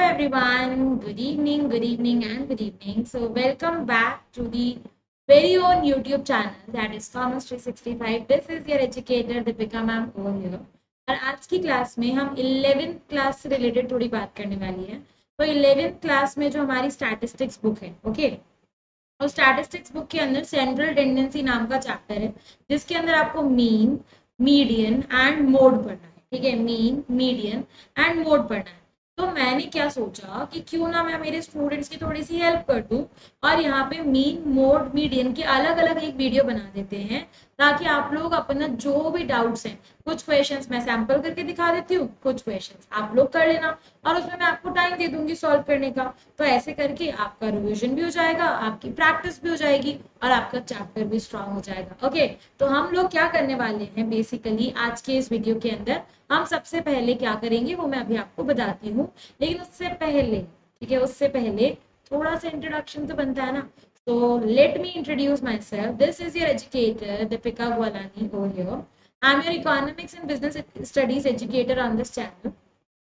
everyone, good evening, and good evening. So, welcome back to the very own YouTube channel that is Commerce 365. This is your educator Deepika ma'am over here. और आज की class में हम 11th class से related थोड़ी बात करने वाली है. तो 11th क्लास में जो हमारी स्टैटिस्टिक्स बुक है, ओके, और स्टैटिस्टिक्स बुक के अंदर सेंट्रल टेंडेंसी नाम का चैप्टर है जिसके अंदर आपको मीन, मीडियन एंड मोड पढ़ना है. ठीक है, मीन, मीडियन एंड मोड पढ़ना है. तो मैंने क्या सोचा कि क्यों ना मैं मेरे स्टूडेंट्स की थोड़ी सी हेल्प कर दूं और यहाँ पे मीन, मोड, मीडियन के अलग अलग एक वीडियो बना देते हैं ताकि आप लोग अपना जो भी डाउट्स हैं, कुछ क्वेश्चंस मैं सैंपल करके दिखा देती हूँ, कुछ क्वेश्चंस आप लोग कर लेना और उसमें मैं आपको टाइम दे दूंगी सॉल्व करने का. तो ऐसे करके आपका रिविजन भी हो जाएगा, आपकी प्रैक्टिस भी हो जाएगी और आपका चैप्टर भी स्ट्रांग हो जाएगा. ओके, तो हम लोग क्या करने वाले हैं बेसिकली आज के इस वीडियो के अंदर, हम सबसे पहले क्या करेंगे वो मैं अभी आपको बताती हूँ. लेकिन उससे पहले, ठीक है, उससे पहले थोड़ा सा इंट्रोडक्शन तो बनता है ना. So let me introduce myself. This is your educator Deepika Gwalani over here. I'm your economics and business studies educator on this channel.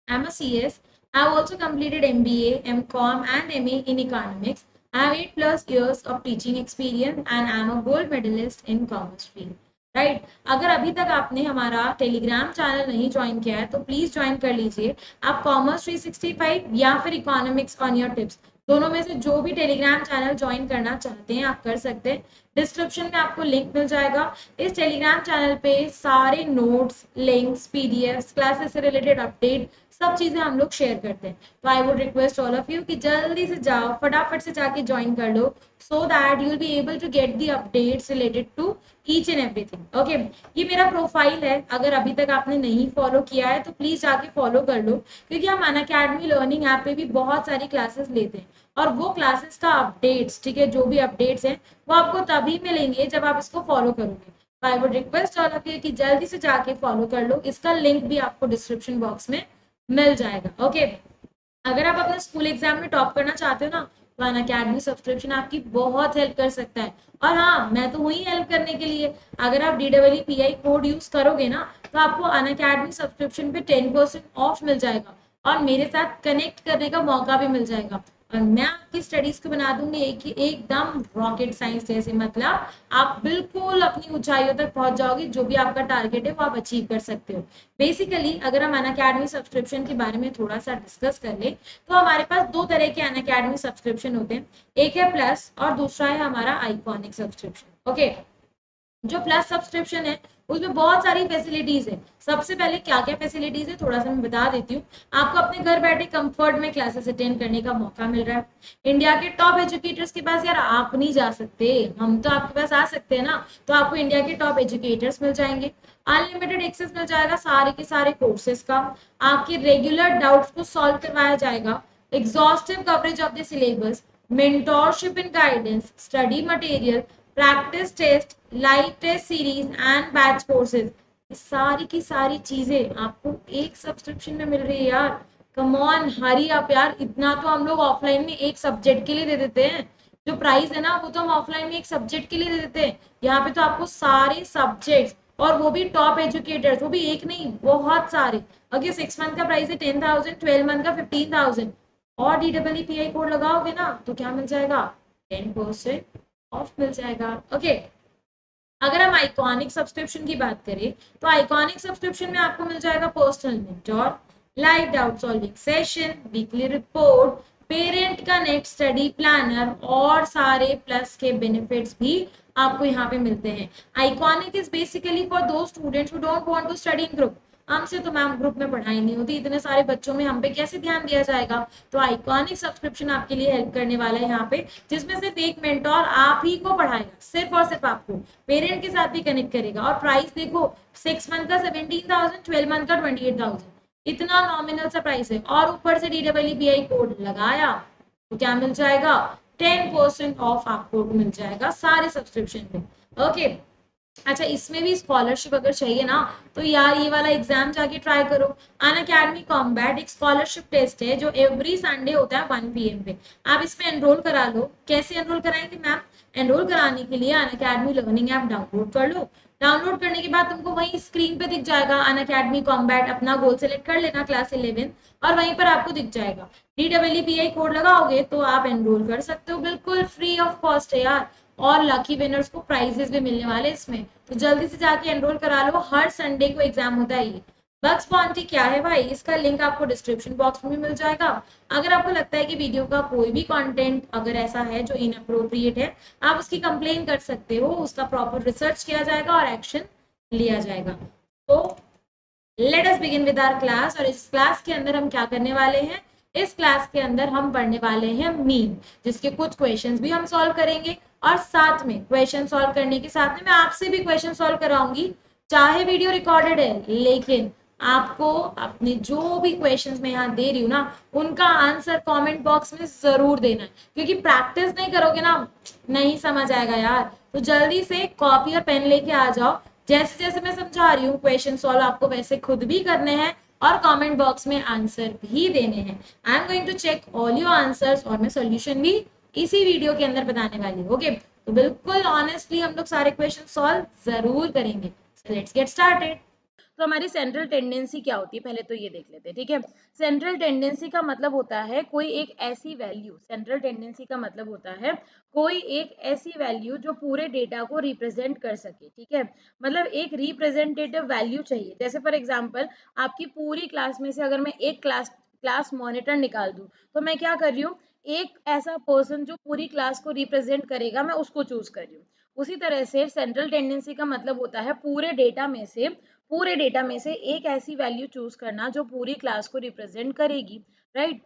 I'm a CS. I've also completed MBA, MCOM and MA in economics. I have 8 plus years of teaching experience and I'm a gold medalist in commerce field. Right अगर अभी तक आपने हमारा Telegram channel नहीं join किया है तो please join कर लीजिए. आप कॉमर्स 365 या फिर इकोनॉमिक्स ऑन योर टिप्स दोनों में से जो भी टेलीग्राम चैनल ज्वाइन करना चाहते हैं आप कर सकते हैं. डिस्क्रिप्शन में आपको लिंक मिल जाएगा. इस टेलीग्राम चैनल पे सारे नोट्स, लिंक्स, पीडीएफ, क्लासेस से रिलेटेड अपडेट सब चीजें हम लोग शेयर करते हैं. तो I would request all of you कि जल्दी से जाओ, फटाफट से जाके ज्वाइन कर लो so that you will be able to get the updates related to each and everything. Okay, ये मेरा प्रोफाइल है. अगर अभी तक आपने नहीं फॉलो किया है तो प्लीज जाके फॉलो कर लो क्योंकि हम अनअकैडमी लर्निंग ऐप पे भी बहुत सारी क्लासेस लेते हैं और वो क्लासेस का अपडेट्स, ठीक है, जो भी अपडेट्स हैं वो आपको तभी मिलेंगे जब आप इसको फॉलो करोगे. I would request all of you कि जल्दी से जाके फॉलो कर लो. इसका लिंक भी आपको डिस्क्रिप्शन बॉक्स में मिल जाएगा. ओके, अगर आप अपने स्कूल एग्जाम में टॉप करना चाहते हो ना तो अनअकैडमी सब्सक्रिप्शन आपकी बहुत हेल्प कर सकता है. और हाँ, मैं तो हुई हेल्प करने के लिए. अगर आप DEEPI कोड यूज करोगे ना तो आपको अनअकैडमी सब्सक्रिप्शन पे 10% ऑफ मिल जाएगा और मेरे साथ कनेक्ट करने का मौका भी मिल जाएगा और मैं आपकी स्टडीज को बना दूंगी एकदम रॉकेट साइंस जैसे. मतलब आप बिल्कुल अपनी ऊंचाइयों तक पहुंच जाओगे. जो भी आपका टारगेट है वो आप अचीव कर सकते हो. बेसिकली अगर हम अनअकैडमी सब्सक्रिप्शन के बारे में थोड़ा सा डिस्कस कर ले तो हमारे पास दो तरह के अनअकैडमी सब्सक्रिप्शन होते हैं. एक है प्लस और दूसरा है हमारा आइकॉनिक सब्सक्रिप्शन. ओके, जो प्लस सब्सक्रिप्शन है उसमें बहुत सारी फैसिलिटीज है. सबसे पहले क्या क्या फैसिलिटीज है थोड़ा सा मैं बता देती हूँ. आपको अपने घर बैठे कंफर्ट में क्लासेस अटेंड करने का मौका मिल रहा है. इंडिया के टॉप एजुकेटर्स के पास यार आप नहीं जा सकते, हम तो आपके पास आ सकते हैं ना. तो आपको इंडिया के टॉप एजुकेटर्स मिल जाएंगे. अनलिमिटेड एक्सेस मिल जाएगा सारे के सारे कोर्सेज का. आपके रेगुलर डाउट्स को सॉल्व करवाया जाएगा. Exhaustive coverage of the syllabus, mentorship and guidance, study material, practice test, live test series and batch courses. सारी की सारी चीजें आपको एक सब्सक्रिप्शन में मिल रही है यार. कम ऑन, हरी अप यार. इतना तो हम लोग ऑफलाइन में एक सब्जेक्ट के लिए दे देते हैं. जो प्राइस है ना वो तो हम ऑफलाइन में एक सब्जेक्ट के लिए दे देते हैं. यहाँ पे तो आपको सारे सब्जेक्ट्स और वो भी टॉप एजुकेटर्स, वो भी एक नहीं बहुत सारे. अगर 6 मंथ का प्राइस है 10,000, 12 मंथ का 15,000 और DEEPI कोड लगाओगे ना तो क्या मिल जाएगा, 10% ऑफ मिल जाएगा. ओके, अगर हम आइकॉनिक सब्सक्रिप्शन की बात करें तो आइकॉनिक सब्सक्रिप्शन में आपको मिल जाएगा personal mentor, live doubt solving session, weekly report, parent का नेट स्टडी प्लानर और सारे प्लस के बेनिफिट्स भी आपको यहाँ पे मिलते हैं. Iconic is basically for those students who don't want to study in group. हमसे तो मैम ग्रुप में पढ़ाई नहीं होती, इतने सारे बच्चों में हम पे कैसे ध्यान दिया जाएगा. तो आइकॉनिक सब्सक्रिप्शन आपके लिए हेल्प करने वाला है यहाँ पे, जिसमें सिर्फ एक मेंटोर आप ही को पढ़ाएगा, सिर्फ और सिर्फ आपको. पेरेंट के साथ भी कनेक्ट करेगा. और प्राइस देखो, 6 मंथ का 17,000, 12 मंथ का 28,000. इतना नॉमिनल सा प्राइस है और ऊपर से DEEPI कोड लगाया तो क्या मिल जाएगा, 10% ऑफ आपको मिल जाएगा सारे सब्सक्रिप्शन में. ओके, अच्छा, इसमें भी स्कॉलरशिप अगर चाहिए ना तो यार ये वाला एग्जाम जाके ट्राई करो. अनअकैडमी कॉम्बैट एक स्कॉलरशिप टेस्ट है जो एवरी संडे होता है 1 PM पे. आप इसमें एनरोल करा लो. कैसे एनरोल कराएंगे मैम? एनरोल कराने के लिए अनअकैडमी लर्निंग ऐप डाउनलोड कर लो. डाउनलोड करने के बाद तुमको वहीं स्क्रीन पे दिख जाएगा अनअकैडमी कॉम्बैट, अपना गोल सेलेक्ट कर लेना क्लास 11 और वहीं पर आपको दिख जाएगा। DEEPI कोड लगाओगे तो आप एनरोल कर सकते हो, बिल्कुल फ्री ऑफ कॉस्ट है यार। और लकी विनर्स को प्राइजेस भी मिलने वाले इसमें, तो जल्दी से जाके एनरोल करा लो। हर संडे को एग्जाम होता है ये। बग्स बाउंटी क्या है भाई, इसका लिंक आपको डिस्क्रिप्शन बॉक्स में मिल जाएगा। अगर आपको लगता है कि वीडियो का कोई भी कंटेंट अगर ऐसा है जो इनअप्रोप्रिएट है, आप उसकी कंप्लेन कर सकते हो, उसका प्रॉपर रिसर्च किया जाएगा और एक्शन लिया जाएगा। तो let us begin with our class. और इस क्लास के अंदर हम क्या करने वाले हैं, इस क्लास के अंदर हम पढ़ने वाले हैं मीन, जिसके कुछ क्वेश्चंस भी हम सॉल्व करेंगे और साथ में क्वेश्चन सॉल्व करने के साथ में मैं आपसे भी क्वेश्चन सॉल्व कराऊंगी। चाहे वीडियो रिकॉर्डेड है, लेकिन आपको अपने जो भी क्वेश्चंस मैं यहाँ दे रही हूँ ना, उनका आंसर कमेंट बॉक्स में जरूर देना है, क्योंकि प्रैक्टिस नहीं करोगे ना नहीं समझ आएगा यार। तो जल्दी से कॉपी और पेन लेके आ जाओ। जैसे जैसे मैं समझा रही हूँ क्वेश्चन सॉल्व आपको वैसे खुद भी करने हैं और कमेंट बॉक्स में आंसर भी देने हैं। I am going to check all your answers और मैं सॉल्यूशन भी इसी वीडियो के अंदर बताने वाली हूँ। ओके, तो बिल्कुल ऑनेस्टली हम लोग सारे क्वेश्चन सॉल्व जरूर करेंगे। Let's get started. तो हमारी सेंट्रल टेंडेंसी क्या होती है, पहले तो ये देख लेते हैं, ठीक है। सेंट्रल टेंडेंसी का मतलब होता है कोई एक ऐसी वैल्यू, सेंट्रल टेंडेंसी का मतलब होता है कोई एक ऐसी वैल्यू जो पूरे डेटा को रिप्रेजेंट कर सके, ठीक है। मतलब एक रिप्रेजेंटेटिव वैल्यू चाहिए। जैसे फॉर एग्जांपल आपकी पूरी क्लास में से अगर मैं एक क्लास मॉनिटर निकाल दूं, तो मैं क्या कर रही हूँ, एक ऐसा पर्सन जो पूरी क्लास को रिप्रेजेंट करेगा मैं उसको चूज कर रही हूँ। उसी तरह से सेंट्रल टेंडेंसी का मतलब होता है पूरे डेटा में से एक ऐसी वैल्यू चूज करना जो पूरी क्लास को रिप्रेजेंट करेगी, राइट।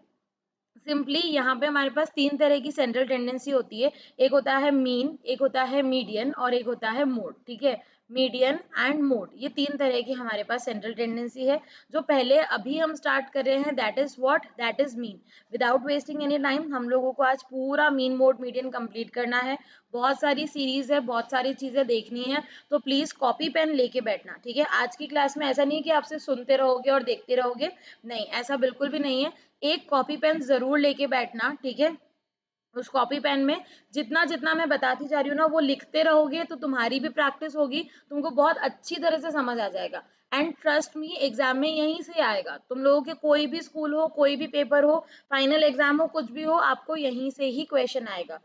सिंपली यहाँ पे हमारे पास तीन तरह की सेंट्रल टेंडेंसी होती है। एक होता है मीन, एक होता है मीडियन और एक होता है मोड, ठीक है। मीडियन एंड मोड, ये तीन तरह की हमारे पास सेंट्रल टेंडेंसी है। जो पहले अभी हम स्टार्ट कर रहे हैं that is what, that is mean. Without wasting any time हम लोगों को आज पूरा मीन मोड मीडियन कंप्लीट करना है। बहुत सारी सीरीज है, बहुत सारी चीजें देखनी है, तो प्लीज कॉपी पेन लेके बैठना, ठीक है। आज की क्लास में ऐसा नहीं है कि आपसे सुनते रहोगे और देखते रहोगे, नहीं, ऐसा बिल्कुल भी नहीं है। एक कॉपी पेन जरूर लेके बैठना, ठीक है। उस कॉपी पेन में जितना जितना मैं बताती जा रही हूँ ना वो लिखते रहोगे तो तुम्हारी भी प्रैक्टिस होगी, तुमको बहुत अच्छी तरह से समझ आ जाएगा। एंड ट्रस्ट मी, एग्जाम में यहीं से आएगा। तुम लोगों के कोई भी स्कूल हो, कोई भी पेपर हो, फाइनल एग्जाम हो, कुछ भी हो, आपको यहीं से ही क्वेश्चन आएगा।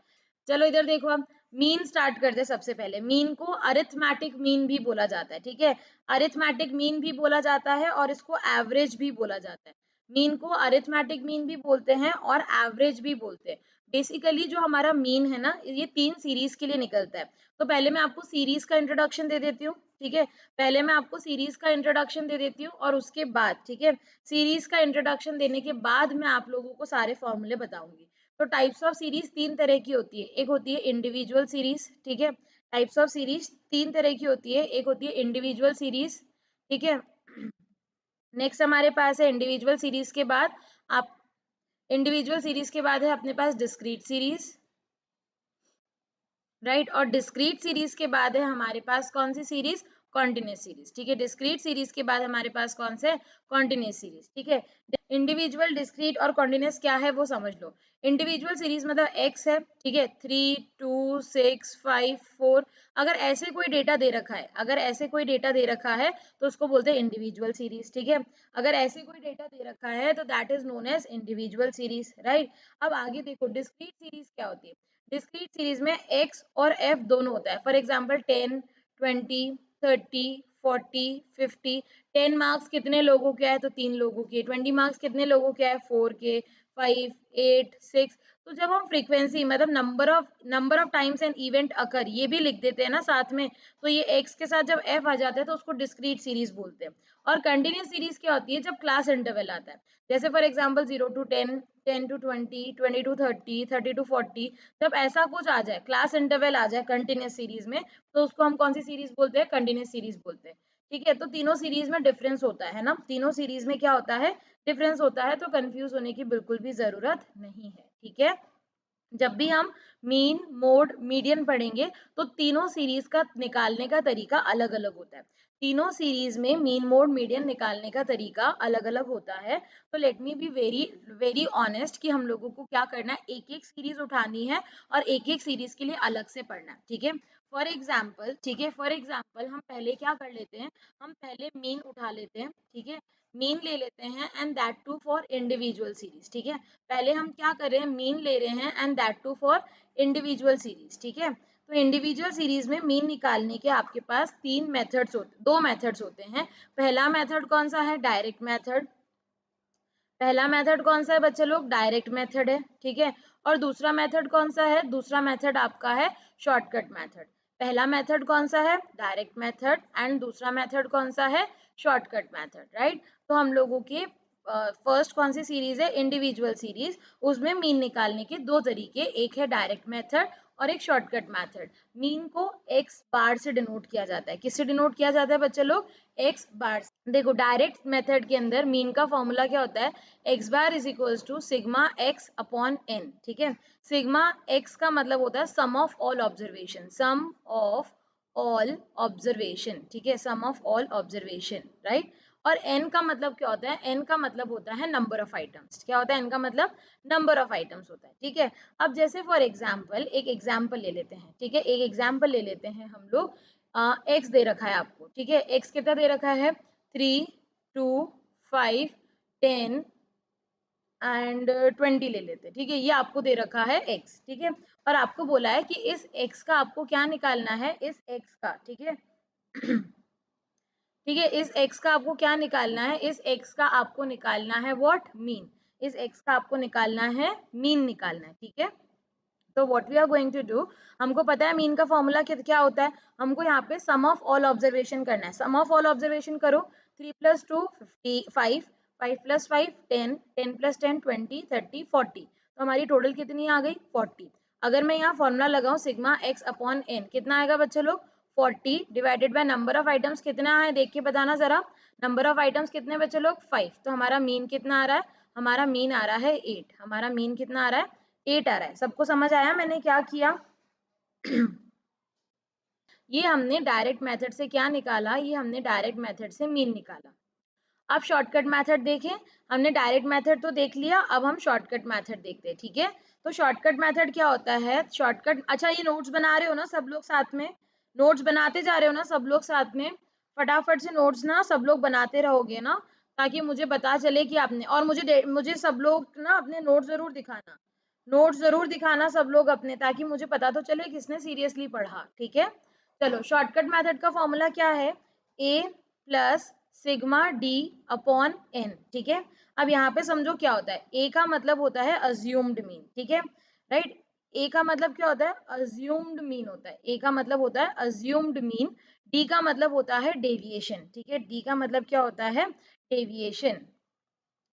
चलो इधर देखो, हम मीन स्टार्ट करते हैं। सबसे पहले मीन को अरिथमेटिक मीन भी बोला जाता है, ठीक है। अरिथमेटिक मीन भी बोला जाता है और इसको एवरेज भी बोला जाता है। मीन को अरिथमेटिक मीन भी बोलते हैं और एवरेज भी बोलते हैं। बेसिकली जो हमारा मीन है ना, ये तीन सीरीज के लिए निकलता है। तो पहले मैं आपको सीरीज का इंट्रोडक्शन दे देती हूँ, ठीक है। पहले मैं आपको सीरीज का इंट्रोडक्शन दे देती हूँ और उसके बाद, ठीक है, सीरीज का इंट्रोडक्शन देने के बाद मैं आप लोगों को सारे फॉर्मूले बताऊंगी। तो टाइप्स ऑफ सीरीज तीन तरह की होती है। एक होती है इंडिविजुअल सीरीज, ठीक है। टाइप्स ऑफ सीरीज तीन तरह की होती है। एक होती है इंडिविजुअल सीरीज, ठीक है। नेक्स्ट हमारे पास है इंडिविजुअल सीरीज के बाद आप इंडिविजुअल सीरीज के बाद है अपने पास डिस्क्रीट सीरीज, राइट। और डिस्क्रीट सीरीज के बाद है हमारे पास कौन सी सीरीज, कॉन्टिन्यूस सीरीज, ठीक है। डिस्क्रीट सीरीज के बाद हमारे पास कौन से, कॉन्टिन्यूस सीरीज, ठीक है। इंडिविजुअल, डिस्क्रीट और कॉन्टिन्यूस क्या है वो समझ लो। इंडिविजुअल सीरीज मतलब एक्स है, ठीक है, 3 2 6 5 4, अगर ऐसे कोई डेटा दे रखा है, अगर ऐसे कोई डेटा दे रखा है तो उसको बोलते हैं इंडिविजुअल सीरीज, ठीक है। अगर ऐसे कोई डेटा दे रखा है तो that is known as individual series, right. अब आगे देखो डिस्क्रीट सीरीज क्या होती है। डिस्क्रीट सीरीज में एक्स और एफ दोनों होता है। For example 10 20 30 40 50। 10 मार्क्स कितने लोगों के है, तो 3 लोगों के। 20 मार्क्स कितने लोगों के है, 4 के, 5 8 6। तो जब हम फ्रीक्वेंसी मतलब number of times and event occur ये भी लिख देते हैं ना साथ में, तो ये एक्स के साथ जब एफ आ जाता है तो उसको डिस्क्रीट सीरीज बोलते हैं। और कंटिन्यूस सीरीज क्या होती है, जब क्लास इंटरवल आता है। जैसे for example 0 to 10, 10 to 20, 20 to 30, 30 to 40, जब ऐसा कुछ आ जाए, क्लास इंटरवल आ जाए कंटिन्यूस सीरीज में, तो उसको हम कौन सी सीरीज बोलते हैं, कंटिन्यूस सीरीज बोलते हैं, ठीक है। तो तीनों सीरीज में डिफरेंस होता है ना, तीनों सीरीज में क्या होता है, डिफरेंस होता है। तो कंफ्यूज होने की बिल्कुल भी जरूरत नहीं है, ठीक है। जब भी हम मीन, मोड, मीडियन पढ़ेंगे तो तीनों सीरीज का निकालने का तरीका अलग अलग होता है। तीनों सीरीज में मीन, मोड, मीडियन निकालने का तरीका अलग अलग होता है। तो let me be very very honest कि हम लोगों को क्या करना है, एक एक सीरीज उठानी है और एक एक सीरीज के लिए अलग से पढ़ना है, ठीक है। फॉर एग्जाम्पल, ठीक है, फॉर एग्जाम्पल हम पहले क्या कर लेते हैं, हम पहले मीन उठा लेते हैं, ठीक है, मीन ले लेते हैं and that too for individual series, ठीक है, पहले हम क्या कर रहे हैं, मीन ले रहे हैं and that too for individual series, ठीक है। तो इंडिविजुअल सीरीज में मीन निकालने के आपके पास दो मेथड्स होते हैं। पहला मेथड कौन सा है, डायरेक्ट मेथड, पहला मेथड कौन सा है बच्चे लोग, डायरेक्ट मेथड है, ठीक है। और दूसरा मेथड कौन सा है, दूसरा मेथड आपका है शॉर्टकट मेथड। पहला मेथड कौन सा है, डायरेक्ट मेथड, एंड दूसरा मेथड कौन सा है, शॉर्टकट मेथड, राइट। तो हम लोगों के फर्स्ट कौन सी सीरीज है, इंडिविजुअल सीरीज, उसमें मीन निकालने के दो तरीके, एक है डायरेक्ट मेथड और एक शॉर्टकट मेथड। मीन को एक्स बार से डिनोट किया जाता है, किससे डिनोट किया जाता है बच्चे लोग, एक्स बार। देखो डायरेक्ट मेथड के अंदर मीन का फॉर्मूला क्या होता है, x bar is equals to sigma x upon n, ठीक है। सिग्मा एक्स का मतलब होता है sum of all observation, sum of all observation, ठीक है, sum of all observation, right. और एन का मतलब क्या होता है, एन का मतलब होता है नंबर ऑफ आइटम्स, क्या होता है एन का मतलब, नंबर ऑफ आइटम्स होता है, ठीक है। अब जैसे फॉर एग्जाम्पल एक एग्जाम्पल ले लेते हैं, ठीक है, एक एग्जाम्पल ले लेते हैं हम लोग, एक्स दे रखा है आपको, ठीक है, एक्स कितना दे रखा है, 3, 2, 5, 10 एंड 20 ले लेते हैं, ठीक है, ये आपको दे रखा है x, ठीक है। और आपको बोला है कि इस x का आपको क्या निकालना है, इस x का, ठीक है ठीक है, इस x का आपको क्या निकालना है, इस x का आपको निकालना है व्हाट, मीन, इस x का आपको निकालना है, मीन निकालना है, ठीक है। तो what we are going to do, हमको पता है मीन का फॉर्मूला क्या होता है, हमको यहाँ पे सम ऑफ ऑल ऑब्जर्वेशन करना है, सम ऑफ ऑल ऑब्जर्वेशन करो, 3 + 2 5, 5 + 5 10, 10 + 10 20, 30, 40, तो हमारी टोटल कितनी आ गई, 40। अगर मैं यहाँ फॉर्मूला लगाऊं सिग्मा एक्स अपॉन एन, कितना आएगा बच्चे लोग, 40 divided by number of items कितना है, देख के बताना जरा, नंबर ऑफ आइटम्स कितने बच्चे लोग, 5, तो हमारा मीन कितना आ रहा है, हमारा मीन आ रहा है 8, हमारा मीन कितना आ रहा है, 8 आ रहा है। सबको समझ आया मैंने क्या किया ये हमने डायरेक्ट मेथड से क्या निकाला, ये हमने डायरेक्ट मेथड से मीन निकाला। अब शॉर्टकट मेथड देखें, हमने डायरेक्ट मेथड तो देख लिया, अब हम शॉर्टकट मेथड देखते हैं, ठीक है। तो शॉर्टकट मेथड क्या होता है, शॉर्टकट, अच्छा ये नोट्स बना रहे हो ना सब लोग साथ में, नोट्स बनाते जा रहे हो ना सब लोग साथ में, फटाफट से नोट्स ना सब लोग बनाते रहोगे ना, ताकि मुझे पता चले कि आपने, और मुझे सब लोग ना अपने नोट्स जरूर दिखाना, नोट्स जरूर दिखाना सब लोग अपने, ताकि मुझे पता तो चले किसने सीरियसली पढ़ा, ठीक है। चलो शॉर्टकट मेथड का फॉर्मूला क्या है, a plus sigma d upon n, ठीक है। अब यहाँ पे समझो क्या होता है, a का मतलब होता है अज्यूम्ड मीन, ठीक है, राइट। a का मतलब क्या होता है, अज्यूम्ड मीन होता है, a का मतलब होता है अज्यूम्ड मीन, d का मतलब होता है डेविएशन, ठीक है, d का मतलब क्या होता है, डेविएशन,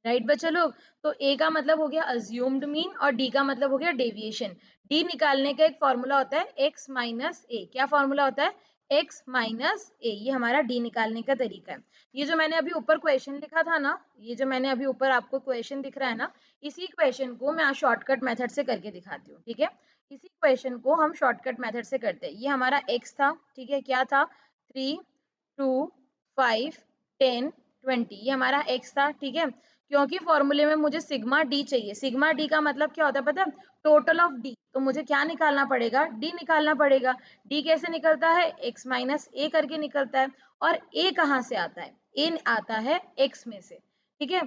राइट बच्चे लोग। तो ए का मतलब हो गया अज्यूम्ड मीन और डी का मतलब हो गया डेविएशन। डी निकालने का एक फॉर्मूला होता है एक्स माइनस ए, क्या फॉर्मूला होता है, एक्स माइनस ए, ये हमारा डी निकालने का तरीका है। ये जो मैंने अभी ऊपर क्वेश्चन लिखा था ना, ये जो मैंने अभी ऊपर आपको क्वेश्चन दिख रहा है ना, इसी क्वेश्चन को मैं शॉर्टकट मेथड से करके दिखाती हूँ, ठीक है। इसी क्वेश्चन को हम शॉर्टकट मेथड से करते हैं। ये हमारा एक्स था, ठीक है, क्या था, 3, 2, 5, 10, 20, ये हमारा एक्स था, ठीक है। क्योंकि फॉर्मूले में मुझे सिग्मा डी चाहिए, सिग्मा डी का मतलब क्या होता है पता है, टोटल ऑफ डी, तो मुझे क्या निकालना पड़ेगा, डी निकालना पड़ेगा। डी कैसे निकलता है, एक्स माइनस ए करके निकलता है, और ए कहाँ से आता है, ए आता है एक्स में से, ठीक है।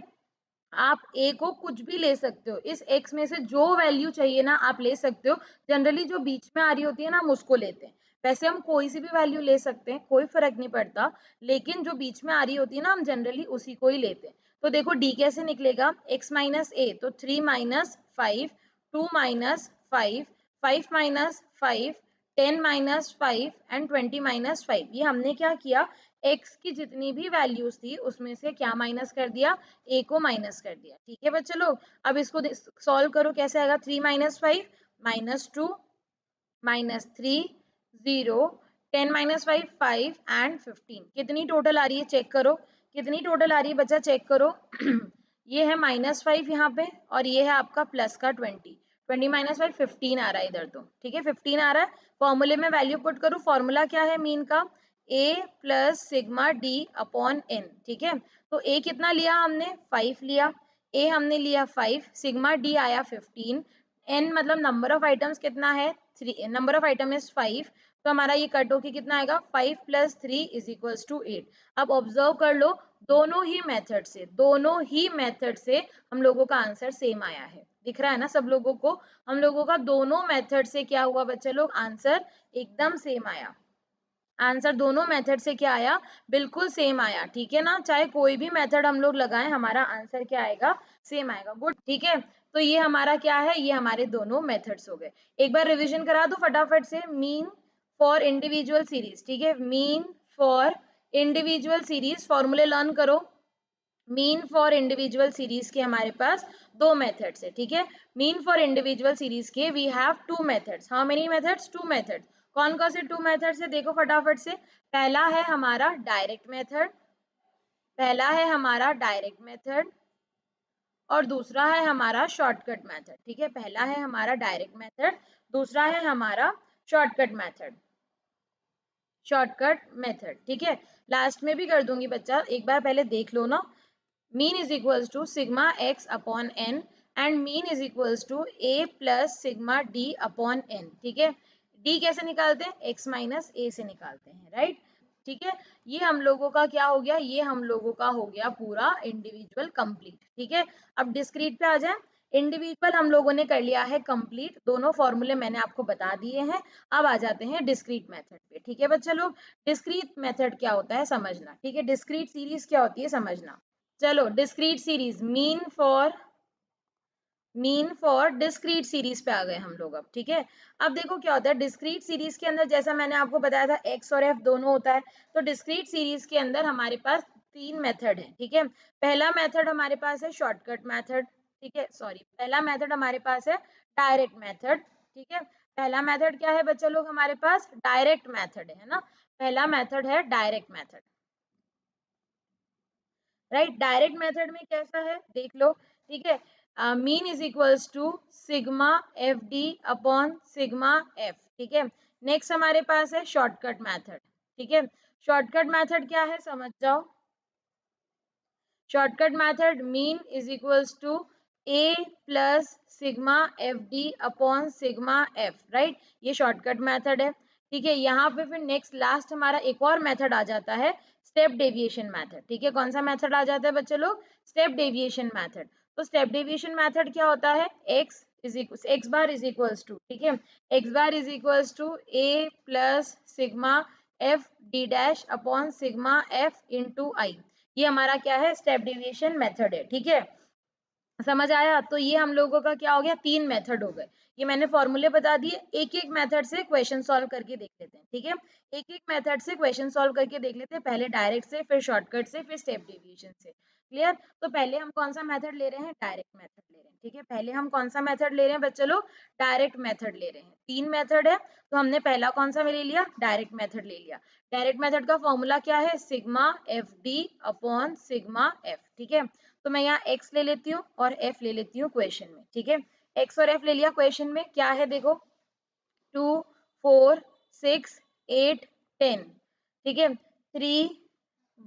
आप a को कुछ भी ले सकते हो, इस x में से जो वैल्यू चाहिए ना आप ले सकते हो, जनरली जो बीच में आ रही होती है ना हम उसको लेते हैं, वैसे हम कोई सी भी वैल्यू ले सकते हैं, कोई फर्क नहीं पड़ता, लेकिन जो बीच में आ रही होती है ना हम जनरली उसी को ही लेते हैं। तो देखो d कैसे निकलेगा, x माइनस ए, तो 3 minus 5, 2 minus 5, 5 minus 5, 10 minus 5 and 20 minus 5, ये हमने क्या किया, x की जितनी भी वैल्यूज थी उसमें से क्या माइनस कर दिया, a को माइनस कर दिया, ठीक है बच्चे लोग। अब इसको सॉल्व करो, कैसे आएगा, 3 minus 5 minus 2 minus 3 0, 10 minus 5 5 and 15, कितनी टोटल आ रही है चेक करो, कितनी टोटल आ रही है बच्चा चेक करो ये है -5 यहाँ पे, और ये है आपका प्लस का 20, 20 माइनस 5 15 आ रहा है इधर, तो ठीक है 15 आ रहा है। फॉर्मूले में वैल्यू पुट करूँ, फॉर्मूला क्या है मीन का, a plus sigma d upon n, ठीक है। तो a कितना लिया हमने, 5 लिया, a हमने लिया 5, सिग्मा डी आया 15, n मतलब नंबर ऑफ आइटम्स कितना है, 3, नंबर ऑफ आइटम इज 5, तो हमारा ये कट होके कितना आएगा 5 + 3 = 8। अब ऑब्जर्व कर लो दोनों ही मेथड से हम लोगों का आंसर सेम आया है। दिख रहा है ना सब लोगों को? हम लोगों का दोनों मेथड से क्या हुआ बच्चे लोग, आंसर एकदम सेम आया। आंसर दोनों मेथड से क्या आया, बिल्कुल सेम आया। ठीक है ना, चाहे कोई भी मेथड हम लोग लगाएं हमारा आंसर क्या आएगा, सेम आएगा। गुड, ठीक है। तो ये हमारा क्या है, ये हमारे दोनों मेथड्स हो गए। एक बार रिवीजन करा दो फटाफट से। मीन फॉर इंडिविजुअल सीरीज, ठीक है, मीन फॉर इंडिविजुअल सीरीज फॉर्मूले लर्न करो। मीन फॉर इंडिविजुअल सीरीज के हमारे पास दो मेथड्स है, ठीक है। मीन फॉर इंडिविजुअल सीरीज के we have two methods. How many methods? Two methods. कौन कौन से टू मेथड्स है देखो फटाफट से। पहला है हमारा डायरेक्ट मेथड, और दूसरा है हमारा शॉर्टकट मेथड। ठीक है, पहला है हमारा डायरेक्ट मेथड, दूसरा है हमारा शॉर्टकट मेथड। ठीक है, लास्ट में भी कर दूंगी बच्चा, एक बार पहले देख लो ना। Mean is equals to sigma x upon n and mean is equals to a plus sigma d upon n. ठीक है, डी कैसे निकालते हैं, एक्स माइनस ए से निकालते हैं, राइट। ठीक है, ये हम लोगों का क्या हो गया, ये हम लोगों का हो गया पूरा इंडिविजुअल कंप्लीट। ठीक है, अब डिस्क्रीट पे आ जाए। इंडिविजुअल हम लोगों ने कर लिया है कंप्लीट, दोनों फॉर्मूले मैंने आपको बता दिए हैं। अब आ जाते हैं डिस्क्रीट मेथड पे। ठीक है बच्चा लोग, डिस्क्रीट मेथड क्या होता है समझना। ठीक है, डिस्क्रीट सीरीज क्या होती है समझना। चलो discrete series, mean for discrete series पे आ गए हम लोग अब। ठीक है, अब देखो क्या होता है डिस्क्रीट सीरीज के अंदर, जैसा मैंने आपको बताया था एक्स और एफ दोनों होता है। तो डिस्क्रीट सीरीज के अंदर हमारे पास तीन मेथड है। ठीक है, पहला मेथड हमारे पास है शॉर्टकट मेथड, ठीक है, सॉरी, पहला मेथड हमारे पास है डायरेक्ट मेथड। ठीक है, पहला मेथड क्या है बच्चा लोग, हमारे पास डायरेक्ट मेथड है ना, पहला मेथड है direct method, right. Direct method में कैसा है देख लो। ठीक है, mean is equals to sigma f d upon sigma f. ठीक है, नेक्स्ट हमारे पास है शॉर्टकट मेथड। ठीक है, शॉर्टकट मेथड क्या है समझ जाओ। Shortcut method mean is equals to a plus sigma f d upon sigma f, right, ये शॉर्टकट मेथड है। ठीक है, यहाँ पे फिर नेक्स्ट लास्ट हमारा एक और मेथड आ जाता है स्टेप डेविएशन मेथड। ठीक है, कौन सा मेथड आ जाता है बच्चे लोग, स्टेप डेविएशन मेथड। तो स्टेप डेविएशन मेथड क्या होता है, x bar is equals to, ठीक है, x bar is equals to a plus sigma f d dash upon sigma f into i. ये हमारा क्या है, स्टेप डेविएशन मेथड है। ठीक है, समझ आया। तो ये हम लोगों का क्या हो गया, तीन मेथड हो गए। ये मैंने फॉर्मूले बता दिए, एक एक मेथड से क्वेश्चन सॉल्व करके देख लेते हैं। ठीक है, एक एक मेथड से क्वेश्चन सॉल्व करके देख लेते हैं, पहले डायरेक्ट से, फिर शॉर्टकट से, फिर स्टेप डेविएशन से। क्लियर। तो पहले हम कौन सा मेथड ले रहे हैं, डायरेक्ट मेथड ले रहे हैं। ठीक है, पहले हम कौन सा मेथड ले रहे हैं बच्चे लोग, डायरेक्ट मेथड ले रहे हैं। तीन मेथड है, तो हमने पहला कौन सा ले लिया, डायरेक्ट मेथड ले लिया। डायरेक्ट मेथड का फॉर्मूला क्या है, sigma f d upon sigma f. ठीक है, तो मैं यहाँ x ले लेती हूँ और f ले लेती हूँ क्वेश्चन में। ठीक है, x और f ले लिया क्वेश्चन में, क्या है देखो 2 4 6 8 10। ठीक है, 3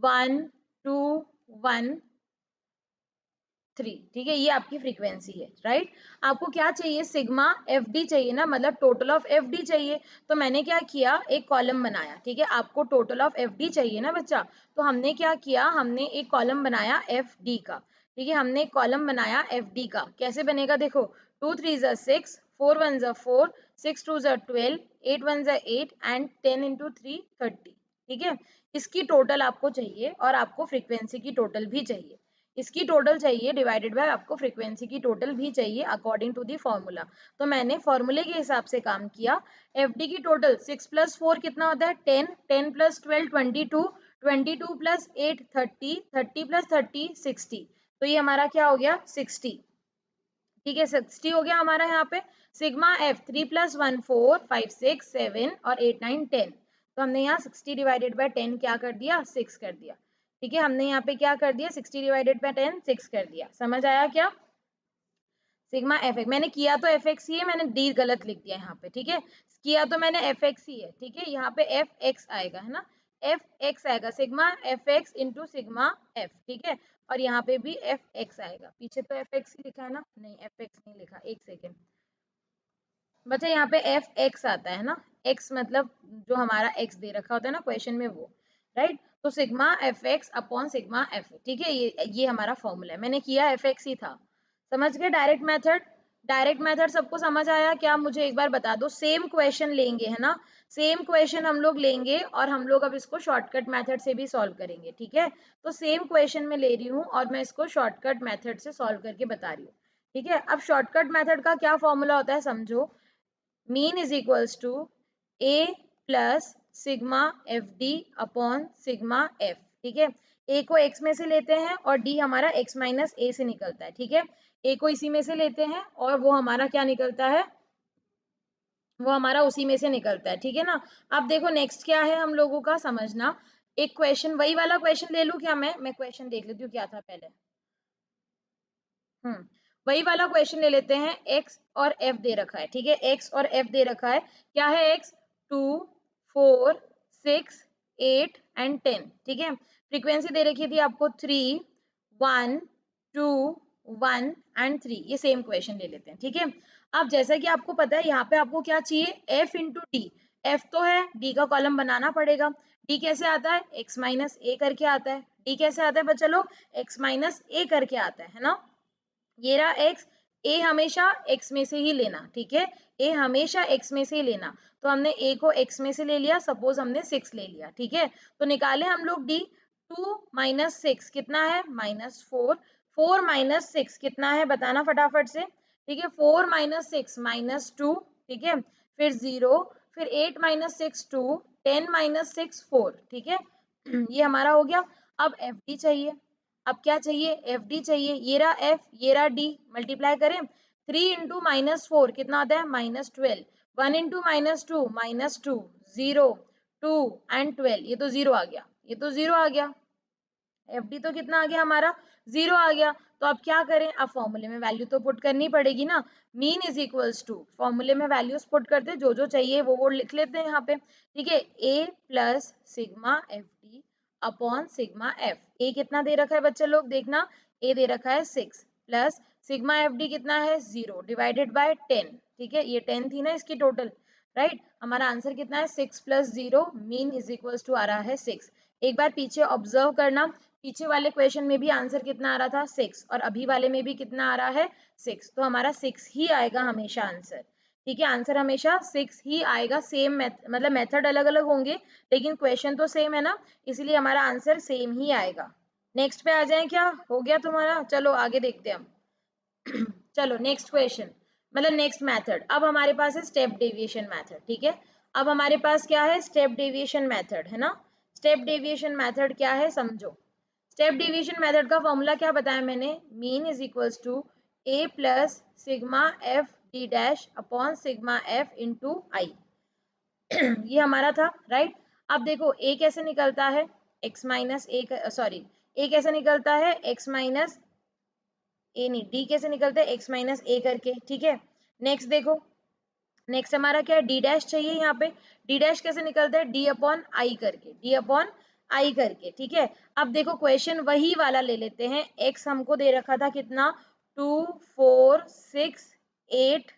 1 2 1 3। ठीक है, ये आपकी फ्रीक्वेंसी है, राइट। आपको क्या चाहिए, सिग्मा एफ डी चाहिए ना, मतलब टोटल ऑफ एफ डी चाहिए। तो मैंने क्या किया, एक कॉलम बनाया। ठीक है, आपको टोटल ऑफ एफ डी चाहिए ना बच्चा, तो हमने क्या किया, हमने एक कॉलम बनाया एफ डी का। ठीक है, हमने एक कॉलम बनाया एफ डी का, कैसे बनेगा देखो, 2 3 6, 4 1 4, 6 2 12, 8 1 8 एंड 10 इंटू 3 30। ठीक है, इसकी टोटल आपको चाहिए और आपको फ्रीक्वेंसी की टोटल भी चाहिए। इसकी टोटल चाहिए डिवाइडेड बाय आपको फ्रीक्वेंसी की टोटल भी चाहिए अकॉर्डिंग टू दी फॉर्मूला। तो मैंने फॉर्मूले के हिसाब से काम किया। एफ डी की टोटल 6 + 4 कितना होता है 10, 10 + 12 22, 22 + 8 30, 30 + 30 60। तो ये हमारा क्या हो गया 60। ठीक है, 60 हो गया हमारा यहाँ पे। सिग्मा एफ 3 + 1 4 5 6 7 और 8 9 10। तो हमने यहाँ 60 डिवाइडेड बाय 10 क्या कर दिया, 6 कर दिया। ठीक है, हमने यहाँ पे क्या कर दिया, 60 डिवाइडेड बाय 10 6 कर दिया। समझ आया क्या, सिग्मा एफ एक्स, मैंने किया तो एफ एक्स ही है, मैंने डी गलत लिख दिया यहाँ पे। ठीक है, किया तो मैंने एफ एक्स ही है। ठीक है, यहाँ पे एफ एक्स आएगा, है ना, एफ एक्स आएगा, sigma f x into sigma f. ठीक है, और यहाँ पे भी एफ एक्स आएगा, पीछे तो एफ एक्स ही लिखा है ना, नहीं एफ एक्स नहीं लिखा, एक सेकेंड, बच्चा यहाँ पे एफ एक्स आता है ना, एक्स मतलब जो हमारा एक्स दे रखा होता है ना क्वेश्चन में वो, राइट। तो sigma f x upon sigma f, ठीक है, ये हमारा फॉर्मूला है। मैंने किया एफ एक्स ही था, समझ गए। डायरेक्ट मेथड, डायरेक्ट मेथड सबको समझ आया क्या? मुझे एक बार बता दो। सेम क्वेश्चन लेंगे है ना, सेम क्वेश्चन हम लोग लेंगे और हम लोग अब इसको शॉर्टकट मेथड से भी सॉल्व करेंगे, ठीक है। तो सेम क्वेश्चन में ले रही हूँ और मैं इसको शॉर्टकट मेथड से सॉल्व करके बता रही हूँ, ठीक है। अब शॉर्टकट मेथड का क्या फॉर्मूला होता है समझो। Mean is equals to a plus sigma f d upon sigma f, ठीक है। ए को एक्स में से लेते हैं और डी हमारा एक्स माइनस ए से निकलता है, ठीक है। ए को इसी में से लेते हैं और वो हमारा क्या निकलता है, वो हमारा उसी में से निकलता है, ठीक है ना। अब देखो नेक्स्ट क्या है हम लोगों का समझना। एक क्वेश्चन, वही वाला क्वेश्चन ले लूं क्या? मैं क्वेश्चन देख लेती हूँ क्या था पहले। वही वाला क्वेश्चन ले लेते हैं। x और f दे रखा है, ठीक है, x और f दे रखा है। क्या है x? 2, 4, 6, 8 एंड 10, ठीक है। फ्रीक्वेंसी दे रखी थी आपको 3, 1, 2, 1 एंड 3। ये सेम क्वेश्चन ले लेते हैं, ठीक है। अब जैसा कि आपको पता है यहाँ पे आपको क्या चाहिए, f इंटू डी। f तो है, d का कॉलम बनाना पड़ेगा। d कैसे आता है? x माइनस ए करके आता है। d कैसे आता है बच्चा लोग? x माइनस ए करके आता है ना। ये रहा x, a हमेशा x में से ही लेना, ठीक है, a हमेशा x में से ही लेना। तो हमने a को x में से ले लिया, सपोज हमने 6 ले लिया, ठीक है। तो निकाले हम लोग d। 2 माइनस 6 कितना है? -4। 4 माइनस 6 कितना है बताना फटाफट से, ठीक है। 4 माइनस 6 -2, ठीक है, फिर 0, फिर 8 माइनस 6 2, 10 माइनस 6 4, ठीक है। ये हमारा हो गया। अब एफ डी चाहिए। अब क्या चाहिए? एफ डी चाहिए। ये रहा एफ, ये रहा डी, मल्टीप्लाई करें। 3 इंटू -4 कितना आता है? -12। 1 इंटू -2 -2, 0, 2 एंड 12। ये तो 0 आ गया, ये तो 0 आ गया। एफ डी तो कितना आ गया हमारा? 0 आ गया। तो अब क्या करें? अब फॉर्मूले में वैल्यू तो पुट करनी पड़ेगी ना। मीन इज इक्वल्स टू, फॉर्मूले में वैल्यूज पुट करते, जो चाहिए वो लिख लेते हैं यहाँ पे, ठीक है। A plus sigma f d upon sigma f. A कितना दे रखा है बच्चे लोग देखना, ए दे रखा है 6, प्लस सिग्मा एफ डी कितना है? 0 डिवाइडेड बाय 10, ठीक है। ये 10 थी ना इसकी टोटल, राइट। हमारा आंसर कितना है? 6 plus 0, mean is equals to आ रहा है 6। एक बार पीछे ऑब्जर्व करना, पीछे वाले क्वेश्चन में भी आंसर कितना आ रहा था? 6, और अभी वाले में भी कितना आ रहा है? 6। तो हमारा 6 ही आएगा हमेशा आंसर, ठीक है। आंसर हमेशा 6 ही आएगा। सेम मतलब मेथड अलग अलग होंगे लेकिन क्वेश्चन तो सेम है ना, इसलिए हमारा आंसर सेम ही आएगा। नेक्स्ट पे आ जाए क्या? हो गया तुम्हारा? चलो आगे देखते हैं हम। चलो नेक्स्ट क्वेश्चन, मतलब नेक्स्ट मेथड। अब हमारे पास है स्टेप डेविएशन मेथड, ठीक है। अब हमारे पास क्या है? स्टेप डेविएशन मेथड है ना। स्टेप डेविएशन मेथड क्या है समझो। स्टेप डिवीजन मेथड का फॉर्मूला क्या बताया मैंने? Mean is equals to a plus sigma f d dash upon sigma f into i. ये हमारा था, राइट। अब देखो ए कैसे निकलता है? एक्स माइनस ए, सॉरी, ए कैसे निकलता है? एक्स माइनस ए, नहीं, डी कैसे निकलता है? एक्स माइनस ए करके, ठीक है। नेक्स्ट देखो, नेक्स्ट हमारा क्या है? डी डैश चाहिए यहाँ पे। डी डैश कैसे निकलता है? डी अपॉन आई करके, डी अपॉन आई करके, ठीक है। अब देखो क्वेश्चन वही वाला ले लेते हैं। एक्स हमको दे रखा था कितना? 2, 4, 6, 8,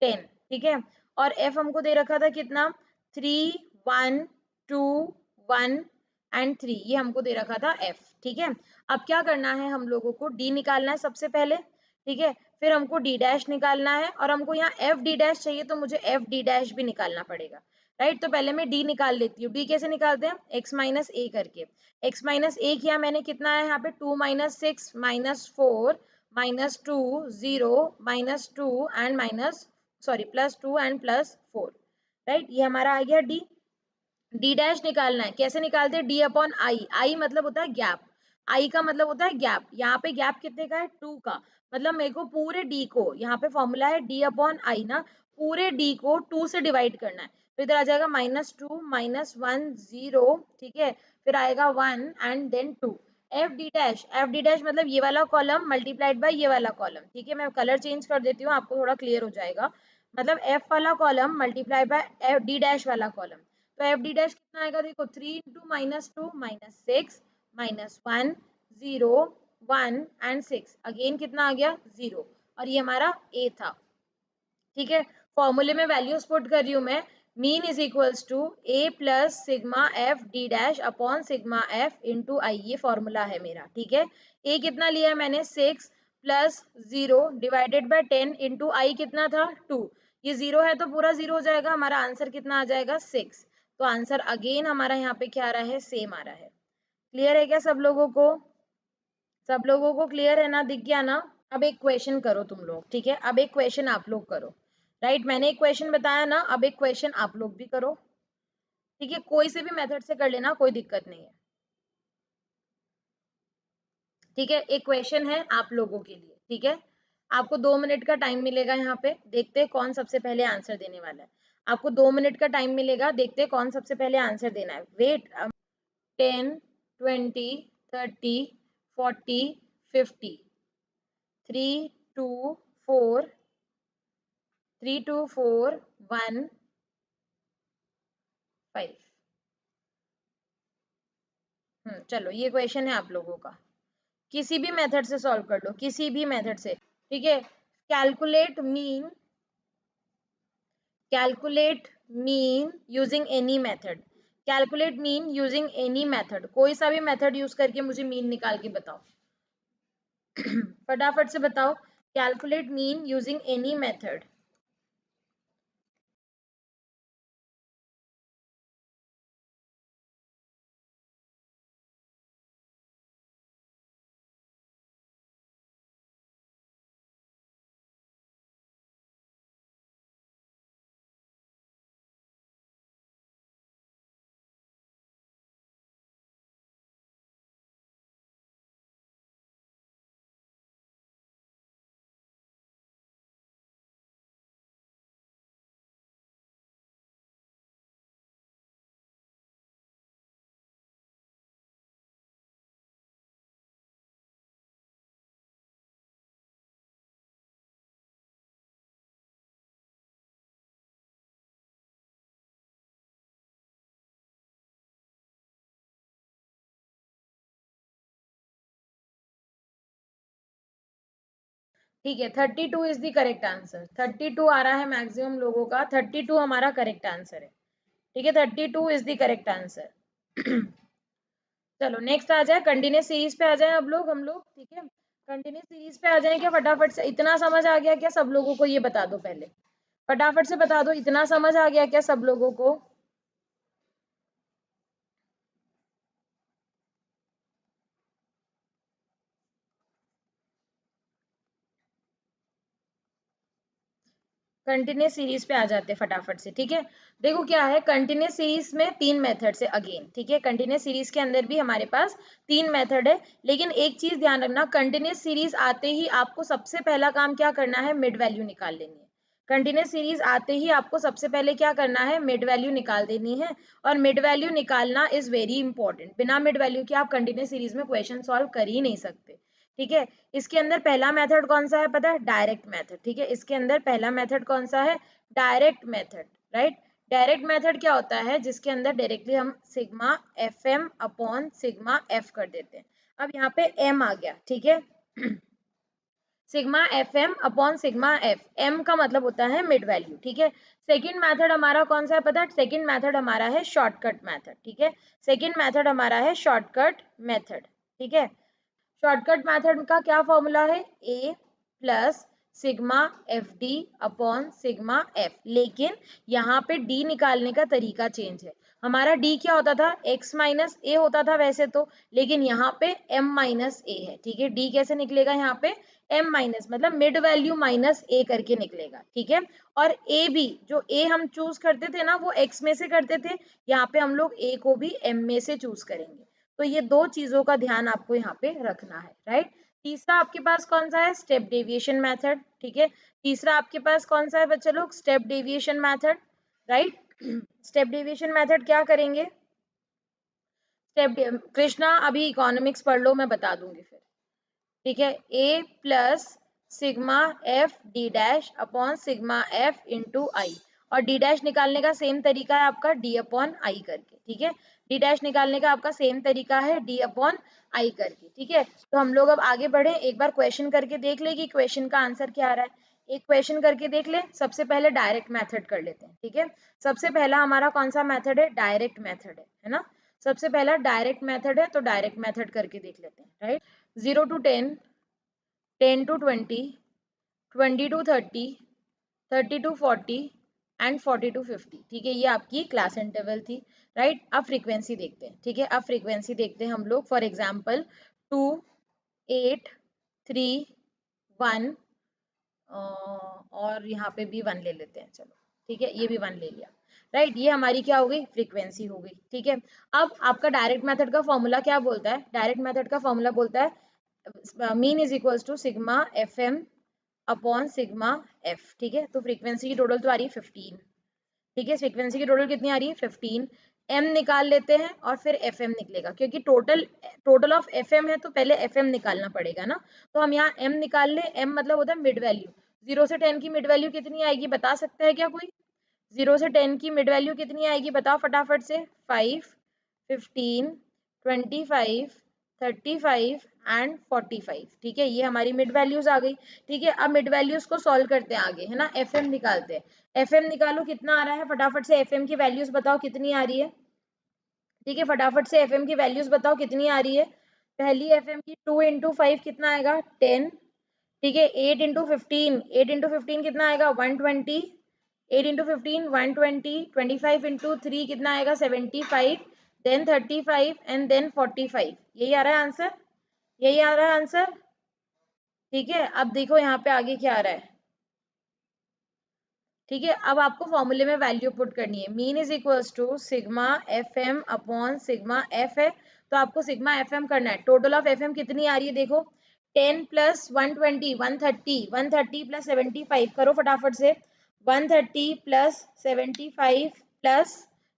10, ठीक है। और एफ हमको दे रखा था कितना? 3, 1, 2, 1 एंड 3। ये हमको दे रखा था एफ, ठीक है। अब क्या करना है हम लोगों को? डी निकालना है सबसे पहले, ठीक है। फिर हमको डी डैश निकालना है और हमको यहाँ एफ डी डैश चाहिए, तो मुझे एफ डी डैश भी निकालना पड़ेगा, राइट। तो पहले मैं डी निकाल लेती हूँ। डी कैसे निकालते हैं? एक्स माइनस ए करके। एक्स माइनस ए किया मैंने, कितना है यहाँ पे? 2 minus 6 -4 -2 0 -2 and minus, sorry, +2 and +4, right. ये हमारा आ गया डी। डी डैश निकालना है, कैसे निकालते हैं? D upon I. आई मतलब होता है गैप, आई का मतलब होता है गैप। यहाँ पे गैप कितने का है? 2 का। मतलब मेरे को पूरे डी को, यहाँ पे फॉर्मूला है डी अपॉन आई ना, पूरे डी को 2 से डिवाइड करना है। तो इधर आ जाएगा -2 -1 0, ठीक है, फिर आएगा 1 and then 2। F d dash, f d dash मतलब ये वाला कॉलम मल्टीप्लाइड बाय ये वाला कॉलम, ठीक है। मैं कलर चेंज कर देती हूँ, आपको थोड़ा क्लियर हो जाएगा। मतलब एफ वाला column multiply by F d dash वाला कॉलम। तो एफ डी डैश कितना आएगा? देखो, 3 इंटू -2 -6 -1 0 1 एंड 6, अगेन कितना आ गया? 0। और ये हमारा ए था, ठीक है। फॉर्मूले में वैल्यूज पुट कर रही हूँ मैं, mean is equals to a plus sigma f d dash upon sigma f into i, ये फॉर्मूला है मेरा, ठीक है। ए कितना लिया है मैंने 6 प्लस 0 डिवाइडेड बाय 10 इंटू आई कितना था 2, ये 0 है तो पूरा 0 हो जाएगा, हमारा आंसर कितना आ जाएगा 6। तो आंसर अगेन हमारा यहाँ पे क्या आ रहा है, सेम आ रहा है। क्लियर है क्या सब लोगों को? सब लोगों को क्लियर है ना, दिख गया ना? अब एक क्वेश्चन करो तुम लोग, ठीक है, अब एक क्वेश्चन आप लोग करो, राइट, मैंने एक क्वेश्चन बताया ना, अब एक क्वेश्चन आप लोग भी करो, ठीक है, कोई से भी मेथड से कर लेना, कोई दिक्कत नहीं है, ठीक है। एक क्वेश्चन है आप लोगों के लिए, ठीक है, आपको 2 मिनट का टाइम मिलेगा, यहाँ पे देखते हैं कौन सबसे पहले आंसर देने वाला है। आपको 2 मिनट का टाइम मिलेगा, देखते हैं कौन सबसे पहले आंसर देना है। वेट, 10, 20, 30, 40, 50, 3, 2, 4, 3, 2, 4, 1, 5। चलो ये क्वेश्चन है आप लोगों का, किसी भी मेथड से सॉल्व कर लो, किसी भी मेथड से, ठीक है। Calculate mean, calculate mean using any method, calculate mean using any method, कोई सा भी मेथड यूज करके मुझे मीन निकाल के बताओ। फटाफट से बताओ, calculate mean using any method. ठीक है, 32 इज द करेक्ट आंसर, 32 आ रहा है मैक्सिमम लोगों का, 32 हमारा करेक्ट आंसर है, ठीक है, 32 इज द करेक्ट आंसर। चलो नेक्स्ट आ जाए, कंटिन्यूस सीरीज पे आ जाए अब लोग, हम लोग, ठीक है, कंटिन्यूस सीरीज पे आ जाए क्या फटाफट से? इतना समझ आ गया क्या सब लोगों को, ये बता दो पहले, फटाफट से बता दो, इतना समझ आ गया क्या सब लोगों को? कंटिन्यूस सीरीज पे आ जाते हैं फटाफट से, ठीक है। देखो क्या है, कंटिन्यूस सीरीज में 3 मेथड है अगेन, ठीक है, कंटिन्यूस सीरीज के अंदर भी हमारे पास 3 मेथड है, लेकिन एक चीज ध्यान रखना, कंटिन्यूस सीरीज आते ही आपको सबसे पहला काम क्या करना है, मिड वैल्यू निकाल लेनी है। कंटिन्यूस सीरीज आते ही आपको सबसे पहले क्या करना है, मिड वैल्यू निकाल देनी है, और मिड वैल्यू निकालना इज वेरी इंपॉर्टेंट, बिना मिड वैल्यू के आप कंटिन्यूस सीरीज में क्वेश्चन सॉल्व कर ही नहीं सकते, ठीक है। इसके अंदर पहला मेथड कौन सा है पता है, डायरेक्ट मेथड, ठीक है, इसके अंदर पहला मेथड कौन सा है, direct method, right. Direct method क्या होता है, जिसके अंदर डायरेक्टली हम sigma f m upon sigma f कर देते हैं। अब यहाँ पे एम आ गया, ठीक है, sigma f m upon sigma f, m का मतलब होता है मिड वैल्यू, ठीक है। सेकंड मेथड हमारा कौन सा है पता है, सेकंड मेथड हमारा है शॉर्टकट मेथड, ठीक है, सेकंड मेथड हमारा है शॉर्टकट मेथड, ठीक है। शॉर्टकट मेथड का क्या फॉर्मूला है, a plus sigma f d upon sigma f, लेकिन यहाँ पे डी निकालने का तरीका चेंज है। हमारा डी क्या होता था, x माइनस ए होता था वैसे तो, लेकिन यहाँ पे m माइनस ए है, ठीक है। डी कैसे निकलेगा यहाँ पे, m माइनस मतलब मिड वैल्यू माइनस ए करके निकलेगा, ठीक है। और ए भी, जो ए हम चूज करते थे ना वो x में से करते थे, यहाँ पे हम लोग a को भी m में से चूज करेंगे। तो ये दो चीजों का ध्यान आपको यहाँ पे रखना है, राइट। तीसरा आपके पास कौन सा है, स्टेप डेविएशन मेथड, ठीक है, तीसरा आपके पास कौन सा है बच्चे लोग, step deviation method, right. Step deviation method क्या करेंगे, स्टेप, कृष्णा अभी इकोनॉमिक्स पढ़ लो, मैं बता दूंगी फिर, ठीक है। A plus sigma f d dash upon sigma f into i, और डी डैश निकालने का सेम तरीका है आपका डी अपॉन आई करके, ठीक है, डी डैश निकालने का आपका सेम तरीका है डी अपॉन आई करके, ठीक है। तो हम लोग अब आगे बढ़े, एक बार क्वेश्चन करके देख ले कि क्वेश्चन का आंसर क्या आ रहा है। एक क्वेश्चन करके देख ले। सबसे पहले डायरेक्ट मेथड कर लेते हैं, ठीक है। सबसे पहला हमारा कौन सा मेथड है? डायरेक्ट मेथड है ना। सबसे पहला डायरेक्ट मेथड है, तो डायरेक्ट मेथड करके देख लेते हैं, right. 0 to 10, 10 to 20, 20 to 30, 30 to 40 and 40 to 50, ठीक है। ये आपकी क्लास इंटरवल थी, राइट। अब फ्रीक्वेंसी देखते हैं, ठीक है। अब फ्रीक्वेंसी देखते हैं हम लोग। फॉर एग्जांपल 2, 8, 3, 1 और यहाँ पे भी 1 ले लेते हैं, चलो ठीक है, ये भी 1 ले लिया, राइट। ये हमारी क्या हो गई? फ्रीक्वेंसी हो गई, ठीक है। अब आपका डायरेक्ट मेथड का फॉर्मूला क्या बोलता है? डायरेक्ट मेथड का फॉर्मूला बोलता है mean is equals to sigma f m upon sigma f, ठीक है। तो फ्रीक्वेंसी की टोटल तो आ रही है 15, ठीक है। फ्रीक्वेंसी की टोटल कितनी आ रही है? 15। एम निकाल लेते हैं और फिर एफ एम निकलेगा, क्योंकि टोटल ऑफ एफ एम है तो पहले एफ एम निकालना पड़ेगा ना। तो हम यहाँ एम निकाल ले। एम मतलब होता है मिड वैल्यू। 0 से 10 की मिड वैल्यू कितनी आएगी, बता सकता है क्या कोई? 0 से 10 की मिड वैल्यू कितनी आएगी, बताओ फटाफट से। 5, 15, 25, 35 एंड 45, ठीक है। ये हमारी मिड वैल्यूज आ गई, ठीक है। अब मिड वैल्यूज को सॉल्व करते हैं आगे, है ना। एफ एम निकालते हैं। एफ एम निकालो, कितना आ रहा है फटाफट से। एफ एम की वैल्यूज बताओ कितनी आ रही है, ठीक है। फटाफट से एफ एम की वैल्यूज बताओ कितनी आ रही है। पहली एफ एम की 2 इंटू 5 कितना आएगा? 10, ठीक है। 8 इंटू 15, 8 इंटू 15 कितना आएगा? 120, 8 इंटू 15 120, 25 इंटू 3 कितना आएगा? 75, देन 35 एंड देन 45। यही आ रहा है आंसर, यही आ रहा है आंसर, ठीक है। अब देखो यहाँ पे आगे क्या आ रहा है, ठीक है। अब आपको फॉर्मूले में वैल्यू पुट करनी है। Mean is equals to sigma f m upon sigma f है, तो आपको सिग्मा एफ एम करना है। टोटल ऑफ एफ एम कितनी आ रही है देखो, 10 प्लस 120, 130, 130 प्लस 75 करो फटाफट से। 130 प्लस 75 प्लस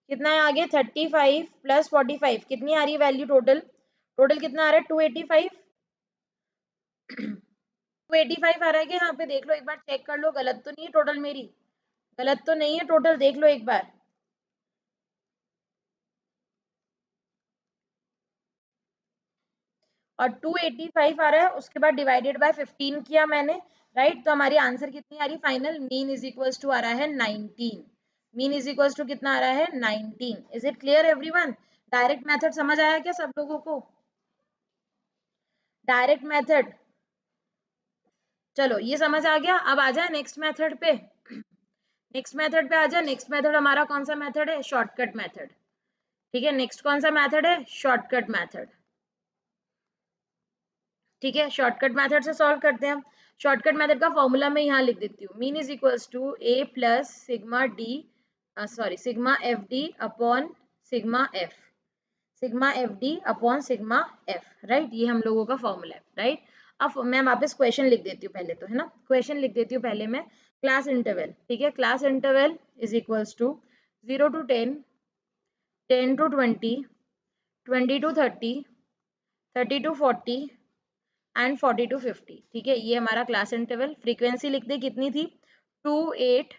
कितना है आगे? 35 प्लस 45, कितनी आ रही है वैल्यू टोटल? टोटल कितना आ रहा है? 285। 285 आ रहा है कि यहाँ पे देख लो एक बार, चेक कर लो, गलत तो नहीं है टोटल मेरी? गलत तो नहीं है टोटल? देख लो एक बार। और 285 आ रहा है, उसके बाद डिवाइडेड बाय 15 किया मैंने, राइट। तो हमारी आंसर कितनी आ रही final? Mean is equals to आ रहा है 19। मीन इज इक्वल्स टू कितना आ रहा है? 19। Is it clear everyone? Direct method समझ आया क्या सब लोगों को? डायरेक्ट मेथड, चलो ये समझ आ गया। अब आ जाए नेक्स्ट मेथड पे। नेक्स्ट मेथड पे आ जाए। नेक्स्ट मेथड हमारा कौन सा मेथड है? शॉर्टकट मेथड, ठीक है। नेक्स्ट कौन सा मेथड है? शॉर्टकट मेथड, ठीक है। शॉर्टकट मेथड से सॉल्व करते हैं हम। शॉर्टकट मेथड का फॉर्मूला मैं यहाँ लिख देती हूँ। Mean is equals to a plus sigma d, sorry sigma f d upon sigma f, sigma f d upon sigma f, right. ये हम लोगों का फॉर्मूला है, राइट। अब मैं वापस क्वेश्चन लिख देती हूँ पहले तो, है ना। क्वेश्चन लिख देती हूँ पहले मैं। क्लास इंटरवल, ठीक है। Class interval is equals to 0 to 10, 10 to 20, 20 to 30, 30 to 40 and 40 to 50, ठीक है। ये हमारा क्लास इंटरवल। फ्रीक्वेंसी लिख दे कितनी थी? 2, 8,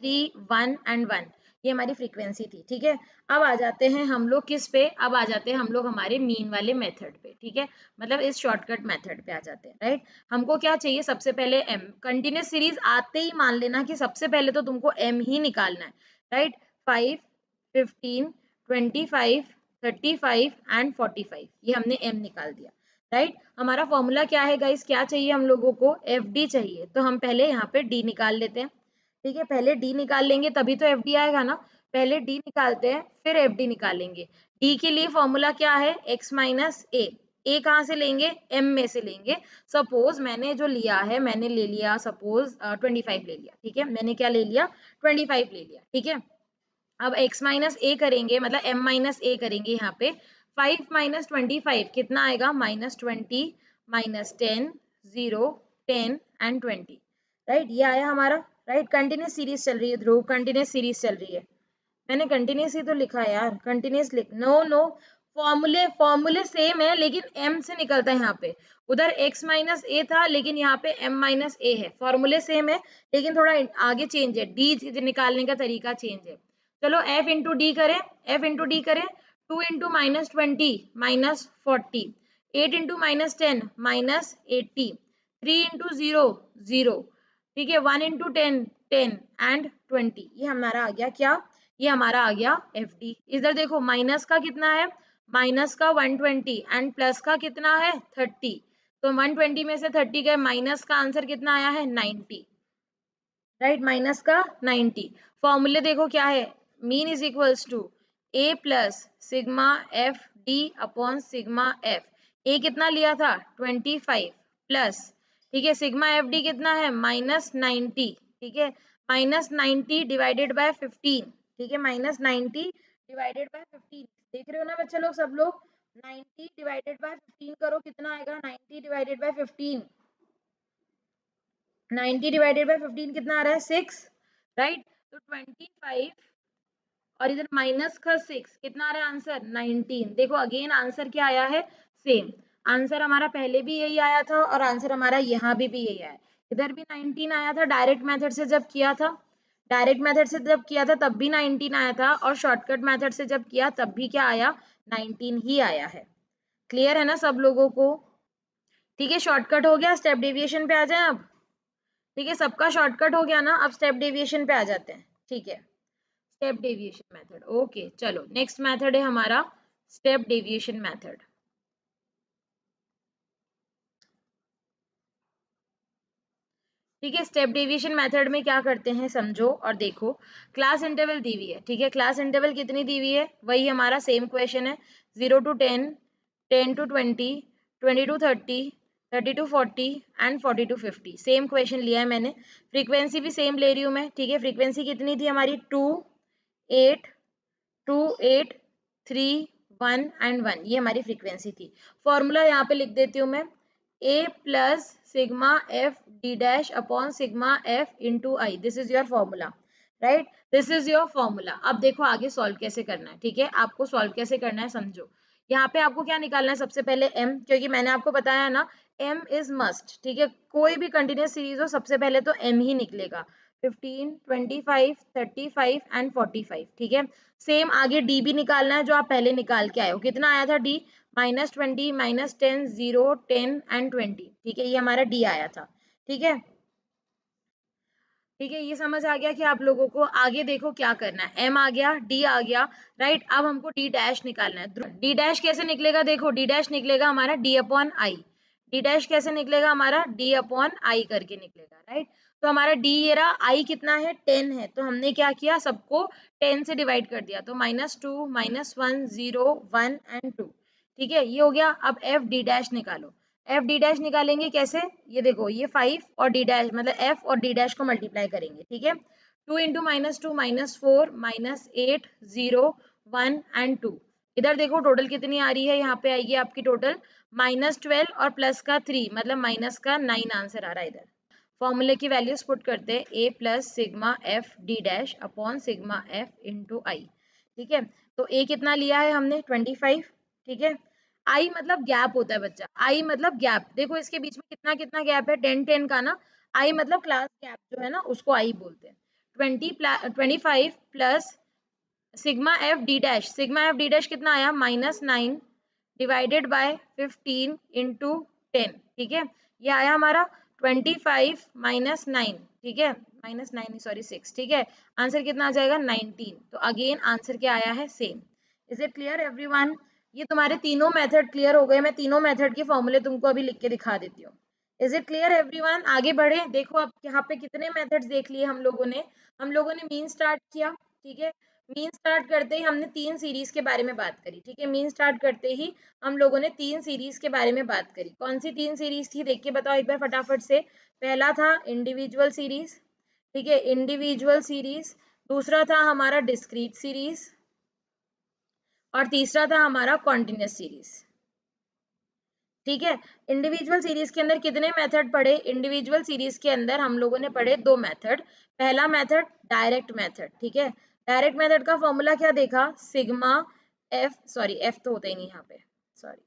3, 1 एंड 1, ये हमारी फ्रीक्वेंसी थी, ठीक है। अब आ जाते हैं हम लोग किस पे? अब आ जाते हैं हम लोग हमारे मीन वाले मेथड पे, ठीक है। मतलब इस शॉर्टकट मेथड पे आ जाते हैं, राइट। हमको क्या चाहिए? सबसे पहले एम। कंटिन्यूस सीरीज आते ही मान लेना कि सबसे पहले तो तुमको एम ही निकालना है, राइट। 5, 15, 25, 35 एंड 45, ये हमने एम निकाल दिया, राइट। हमारा फॉर्मूला क्या है गाइस? क्या चाहिए हम लोगों को? एफ डी चाहिए। तो हम पहले यहाँ पे डी निकाल लेते हैं, ठीक है। पहले डी निकाल लेंगे तभी तो एफ डी आएगा ना। पहले डी निकालते हैं फिर एफ डी निकालेंगे। डी के लिए फॉर्मूला क्या है? एक्स माइनस ए। ए कहाँ से लेंगे? एम में से लेंगे। सपोज मैंने जो लिया है, मैंने ले लिया सपोज 25 ले लिया, ठीक है। मैंने क्या ले लिया? 25 ले लिया, ठीक है। अब x माइनस ए करेंगे, मतलब m माइनस ए करेंगे यहाँ पे। 5 माइनस 25 कितना आएगा? -20, -10, 0, 10 एंड 20, राइट। ये आया हमारा, राइट। कंटिन्यूस सीरीज चल रही है ध्रुव, कंटिन्यूस सीरीज चल रही है। मैंने कंटिन्यूस ही तो लिखा है यार, कंटिन्यूस लिख। नो नो, फॉर्मूले फॉर्मूले सेम है लेकिन m से निकलता है यहाँ पे। उधर x माइनस ए था लेकिन यहाँ पे m माइनस ए है। फॉर्मूले सेम है लेकिन थोड़ा आगे चेंज है, d निकालने का तरीका चेंज है। चलो f इंटू डी करें, f इंटू डी करें। 2 इंटू -20 -40, 8 इंटू -10 -80, 3 इंटू 0 0, ठीक है, 1 इंटू 10 10 एंड 20, ये हमारा आ गया क्या, ये हमारा आ गया एफ डी। इधर देखो माइनस का कितना है, माइनस का 120 एंड प्लस का कितना है 30, तो 120 में से 30 गए, माइनस का आंसर कितना आया है 90, राइट, माइनस का 90। फॉर्मूले देखो क्या है, mean is equals to a plus sigma f d upon sigma f. A कितना लिया था 25 प्लस, ठीक है, सिग्मा एफ डी कितना है -90, ठीक है, -90 डिवाइडेड बाय 15, ठीक है, -90 डिवाइडेड बाय 15, देख रहे हो ना बच्चे लोग सब लोग, 90 डिवाइडेड बाय 15 करो, कितना आएगा 90 डिवाइडेड बाय 15, 90 डिवाइडेड बाय 15 कितना आ रहा है 6, राइट, तो 25 और इधर माइनस का 6 कितना आ रहा है आंसर 19। देखो अगेन आंसर क्या आया है, सेम आंसर हमारा पहले भी यही आया था और आंसर हमारा यहाँ भी यही आया है, इधर भी 19 आया था डायरेक्ट मेथड से जब किया था, डायरेक्ट मेथड से जब किया था तब भी 19 आया था, और शॉर्टकट मेथड से जब किया तब भी क्या आया 19 ही आया है। क्लियर है ना सब लोगों को, ठीक है, शॉर्टकट हो गया, स्टेप डेविएशन पे आ जाए अब, ठीक है, सबका शॉर्टकट हो गया ना, अब स्टेप डेविएशन पे आ जाते हैं, ठीक है, स्टेप डेविएशन मेथड, ओके चलो नेक्स्ट मेथड है हमारा स्टेप डेविएशन मेथड। ठीक है, स्टेप डेविएशन मेथड में क्या करते हैं समझो और देखो, क्लास इंटरवल दी हुई है, ठीक है, क्लास इंटरवल कितनी दी हुई है, वही हमारा सेम क्वेश्चन है, 0 to 10, 10 to 20, 20 to 30, 30 to 40 and 40 to 50, same question लिया है मैंने, फ्रीक्वेंसी भी सेम ले रही हूँ मैं, ठीक है, फ्रीक्वेंसी कितनी थी हमारी 2 8 2 8 3 1 एंड 1, ये हमारी फ्रीक्वेंसी थी। फॉर्मूला यहाँ पे लिख देती हूँ मैं, a plus sigma f d dash upon sigma f into i, this is your formula, right, this is your formula. अब देखो आगे सॉल्व कैसे करना है, ठीक है, आपको सॉल्व कैसे करना है समझो, यहाँ पे आपको क्या निकालना है, सबसे पहले m, क्योंकि मैंने आपको बताया ना m इज मस्ट, ठीक है, कोई भी कंटिन्यूस सीरीज हो सबसे पहले तो m ही निकलेगा, 15 25 35 एंड 45, ठीक है, सेम आगे d भी निकालना है जो आप पहले निकाल के आए हो, कितना आया था d -20 -10 0 10 एंड 20, ठीक है, ये हमारा d आया था, ठीक है, ठीक है, ये समझ आ गया कि आप लोगों को आगे देखो क्या करना है, m आ गया d आ गया, राइट, अब हमको d डैश निकालना है, d डैश कैसे निकलेगा, देखो d डैश निकलेगा हमारा d upon I, d dash कैसे निकलेगा हमारा d अपॉन आई करके निकलेगा, राइट, तो हमारा d ये रहा, i कितना है 10 है, तो हमने क्या किया सबको 10 से डिवाइड कर दिया, तो -2 -1 0 1 एंड 2, ठीक है, ये हो गया। अब f d डैश निकालो, एफ डी डैश निकालेंगे कैसे, ये देखो ये 5 और डी डैश मतलब एफ और डी डैश को मल्टीप्लाई करेंगे, ठीक है, 2 इंटू -2 -4 -8 0 1 एंड 2, इधर देखो टोटल कितनी आ रही है, यहाँ पे आएगी आपकी टोटल -12 और प्लस का 3 मतलब माइनस का 9 आंसर आ रहा है इधर। फॉर्मूले की वैल्यूज पुट करते हैं, a plus sigma f d dash upon sigma f into i, ठीक है, तो ए कितना लिया है हमने 25, ठीक है, आई मतलब गैप होता है बच्चा, आई मतलब गैप, देखो इसके बीच में कितना कितना गैप है 10 10 का ना, आई मतलब क्लास गैप जो है ना उसको आई बोलते हैं। 25 plus sigma f d dash, sigma f d dash कितना आया -9 डिवाइडेड बाय 15 इंटू 10, ठीक है, ये आया हमारा 25 -9, ठीक है, -9 सॉरी 6, ठीक है, आंसर कितना आ जाएगा 19, तो अगेन आंसर क्या आया है same. Is it clear everyone, ये तुम्हारे तीनों मेथड क्लियर हो गए, मैं तीनों मेथड के फॉर्मूले तुमको अभी लिख के दिखा देती हूँ। इज इट क्लियर एवरीवन, आगे बढ़े, देखो अब यहाँ पे कितने मेथड्स देख लिए हम लोगों ने मीन स्टार्ट किया, ठीक है, मीन स्टार्ट करते ही हमने 3 सीरीज के बारे में बात करी, ठीक है, मीन स्टार्ट करते ही हम लोगों ने 3 सीरीज के बारे में बात करी, कौन सी 3 सीरीज थी देख के बताओ एक बार फटाफट से, पहला था इंडिविजुअल सीरीज, ठीक है, इंडिविजुअल सीरीज, दूसरा था हमारा डिस्क्रीट सीरीज, और तीसरा था हमारा कॉन्टिन्यूस सीरीज, ठीक है। इंडिविजुअल सीरीज के अंदर कितने मेथड पढ़े, इंडिविजुअल सीरीज के अंदर हम लोगों ने पढ़े 2 मेथड, पहला मेथड डायरेक्ट मेथड, ठीक है, डायरेक्ट मेथड का फॉर्मूला क्या देखा, सिग्मा एफ, सॉरी एफ तो होता ही नहीं यहाँ पे, सॉरी,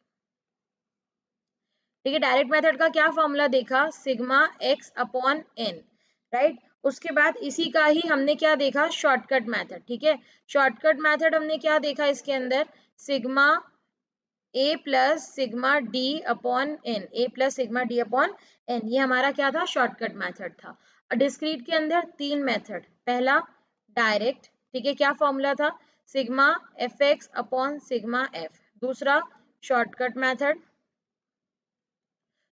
ठीक है, डायरेक्ट मेथड का क्या फॉर्मूला देखा, sigma x upon n, right, उसके बाद इसी का ही हमने क्या देखा, शॉर्टकट मेथड, ठीक है, शॉर्टकट मेथड हमने क्या देखा इसके अंदर, sigma a plus sigma d upon n, a plus sigma d upon n, ये हमारा क्या था, शॉर्टकट मेथड था। और डिस्क्रीट के अंदर तीन मेथड, पहला डायरेक्ट, ठीक है, क्या फॉर्मूला था, sigma f x upon sigma f. दूसरा शॉर्टकट मेथड,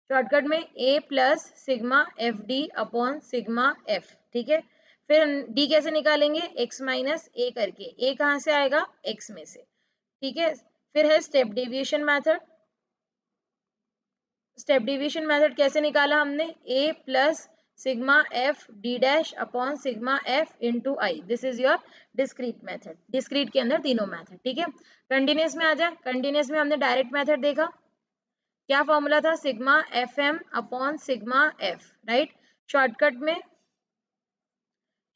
शॉर्टकट में a plus sigma f d upon sigma f, ठीक है। फिर डी कैसे निकालेंगे, एक्स माइनस ए करके, ए कहाँ से आएगा, एक्स में से, ठीक है। फिर है step deviation method, step division method कैसे निकाला हमने, a plus sigma f d dash upon sigma f into i, this is your discrete method. Discrete के अंदर तीनों मेथड, ठीक है। कंटिन्यूस में आ जाए, कंटिन्यूस में हमने डायरेक्ट मेथड देखा, क्या फॉर्मूला था, sigma f m upon sigma f, right. Shortcut में,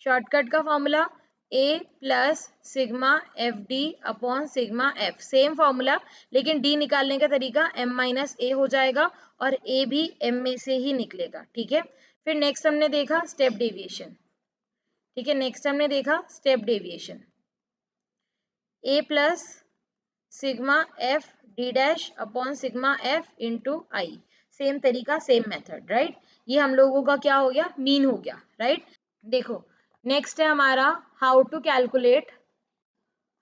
शॉर्टकट का formula a plus sigma f d upon sigma f, same formula, लेकिन डी निकालने का तरीका एम माइनस ए हो जाएगा और ए भी एम में से ही निकलेगा, ठीक है। फिर नेक्स्ट हमने देखा स्टेप डेविएशन, ठीक है, नेक्स्ट हमने देखा step deviation, a plus sigma f d dash upon sigma f into i, same तरीका सेम मेथड, राइट। ये हम लोगों का क्या हो गया, मीन हो गया, राइट। देखो नेक्स्ट है हमारा how to calculate,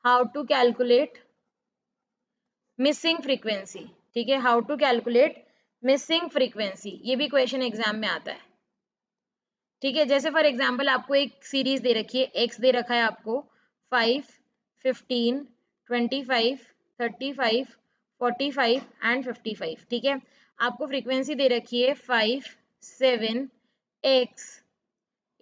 how to calculate missing frequency, ठीक है, how to calculate missing frequency, ये भी क्वेश्चन एग्जाम में आता है, ठीक है। जैसे फॉर एग्जांपल आपको एक सीरीज दे रखी है, एक्स दे रखा है आपको 5, 15, 25, 35, 45 एंड 55, ठीक है। आपको फ्रीक्वेंसी दे रखी है 5, 7, एक्स,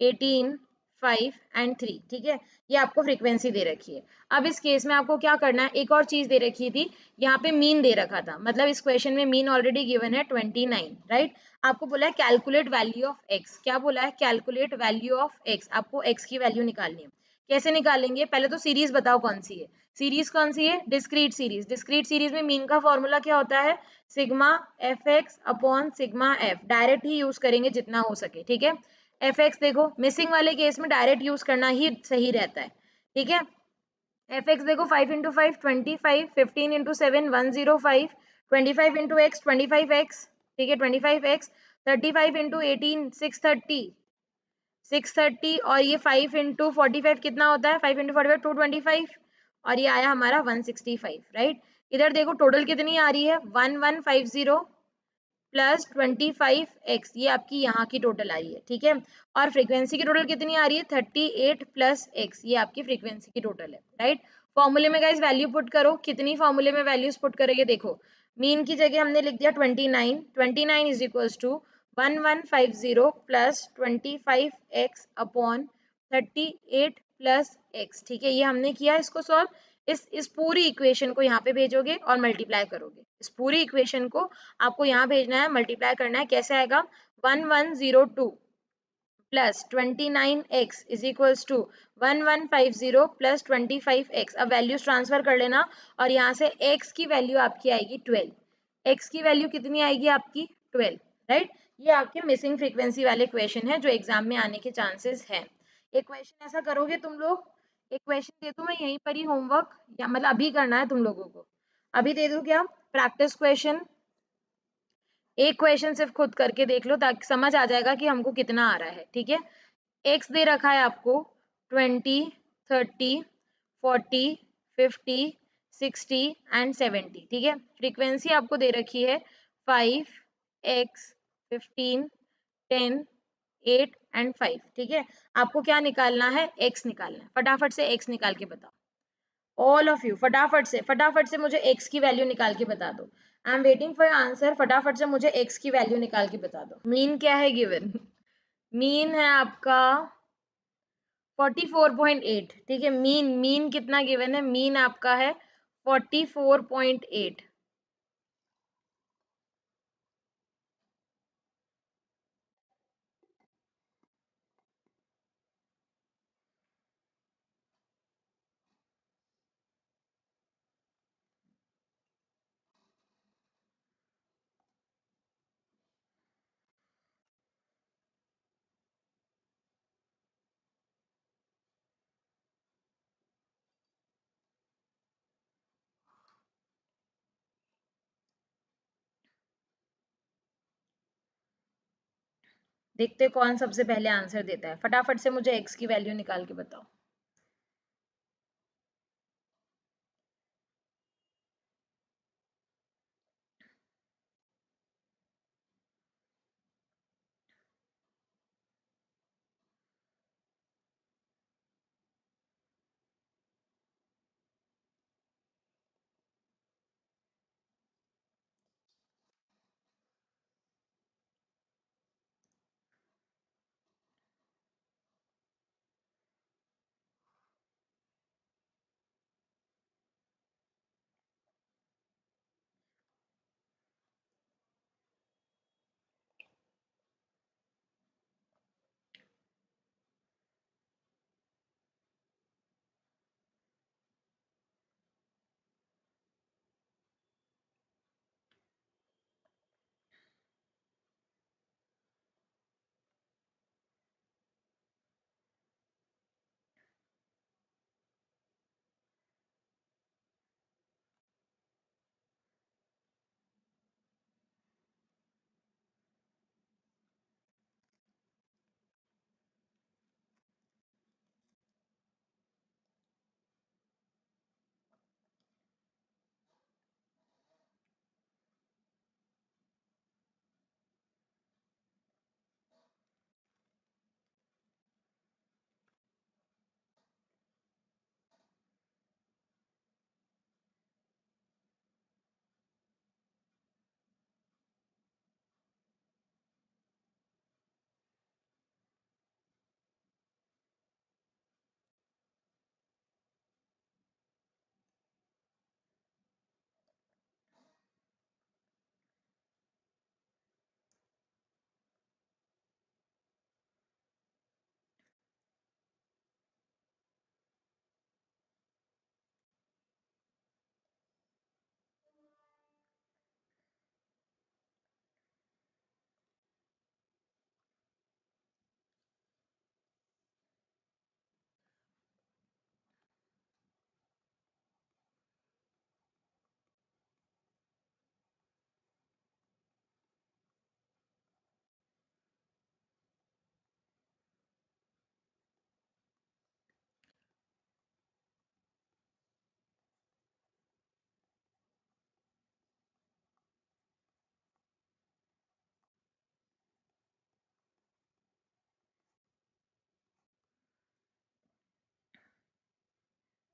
18, 5 एंड 3, ठीक है। ये आपको फ्रीक्वेंसी दे रखी है। अब इस केस में आपको क्या करना है, एक और चीज दे रखी थी, यहाँ पे मीन दे रखा था, मतलब इस क्वेश्चन में मीन ऑलरेडी गिवन है 29, राइट। आपको बोला है कैलकुलेट वैल्यू ऑफ एक्स, क्या बोला है, कैलकुलेट वैल्यू ऑफ एक्स, आपको एक्स की वैल्यू निकालनी है। कैसे निकालेंगे, पहले तो सीरीज बताओ कौन सी है, सीरीज कौन सी है, डिस्क्रीट सीरीज। डिस्क्रीट सीरीज में मीन का फॉर्मूला क्या होता है, sigma f x upon sigma f, direct ही यूज करेंगे जितना हो सके, ठीक है। एफ एक्स देखो, मिसिंग वाले केस में डायरेक्ट यूज करना ही सही रहता है, ठीक है। एफ एक्स देखो 5 into 5 25, 15 into 7 105, 25 into x 25x, ठीक है, 25x, 35 इंटू 18 630, 630, और ये 5 इंटू 45 कितना होता है, 5 इंटू 45 225, और ये आया हमारा 165, राइट। इधर देखो टोटल कितनी आ रही है, 1150 प्लस 25x, ये आपकी यहाँ की टोटल आ रही है, ठीक है। और फ्रीक्वेंसी की टोटल कितनी आ रही है, 38 प्लस x, ये आपकी फ्रीक्वेंसी की टोटल है, राइट। फॉर्मूले में गाइस वैल्यू पुट करो, कितनी फॉर्मूले में वैल्यूज पुट करेंगे, देखो मीन की जगह हमने लिख दिया 29, 29 is equals to 1150 plus 25x upon 38 plus x, ठीक है। ये हमने किया, इसको सॉल्व, इस पूरी इक्वेशन को यहाँ पे भेजोगे और मल्टीप्लाई करोगे, इस पूरी इक्वेशन को आपको यहाँ भेजना है, मल्टीप्लाई करना है, कैसे आएगा, 1102 plus 29x is equals to 1150 plus 25x। अब वैल्यूज ट्रांसफर कर लेना, और यहाँ से x की वैल्यू आपकी आएगी 12, x की वैल्यू कितनी आएगी आपकी 12, राइट। ये आपके मिसिंग फ्रीक्वेंसी वाले क्वेश्चन है जो एग्जाम में आने के चांसेस हैं। एक क्वेश्चन ऐसा करोगे तुम लोग, एक क्वेश्चन दे दूं मैं यहीं पर ही होमवर्क, या मतलब अभी करना है तुम लोगों को, अभी दे दूं क्या, प्रैक्टिस क्वेश्चन, एक क्वेश्चन सिर्फ खुद करके देख लो ताकि समझ आ जाएगा कि हमको कितना आ रहा है, ठीक है। एक्स दे रखा है आपको 20, 30, 40, 50, 60 एंड 70, ठीक है। फ्रीक्वेंसी आपको दे रखी है 5, एक्स, 15, 10, 8 एंड 5, ठीक है। आपको क्या निकालना है, एक्स निकालना है, फटाफट से एक्स निकाल के बताओ, ऑल ऑफ यू फटाफट से मुझे एक्स की वैल्यू निकाल के बता दो। I am waiting for answer, फटाफट से मुझे एक्स की वैल्यू निकाल के बता दो। मीन क्या है गिवन, मीन है आपका 44.8, ठीक है। मीन मीन कितना गिवन है, मीन आपका है 44.8। देखते कौन सबसे पहले आंसर देता है। फटाफट से मुझे x की वैल्यू निकाल के बताओ।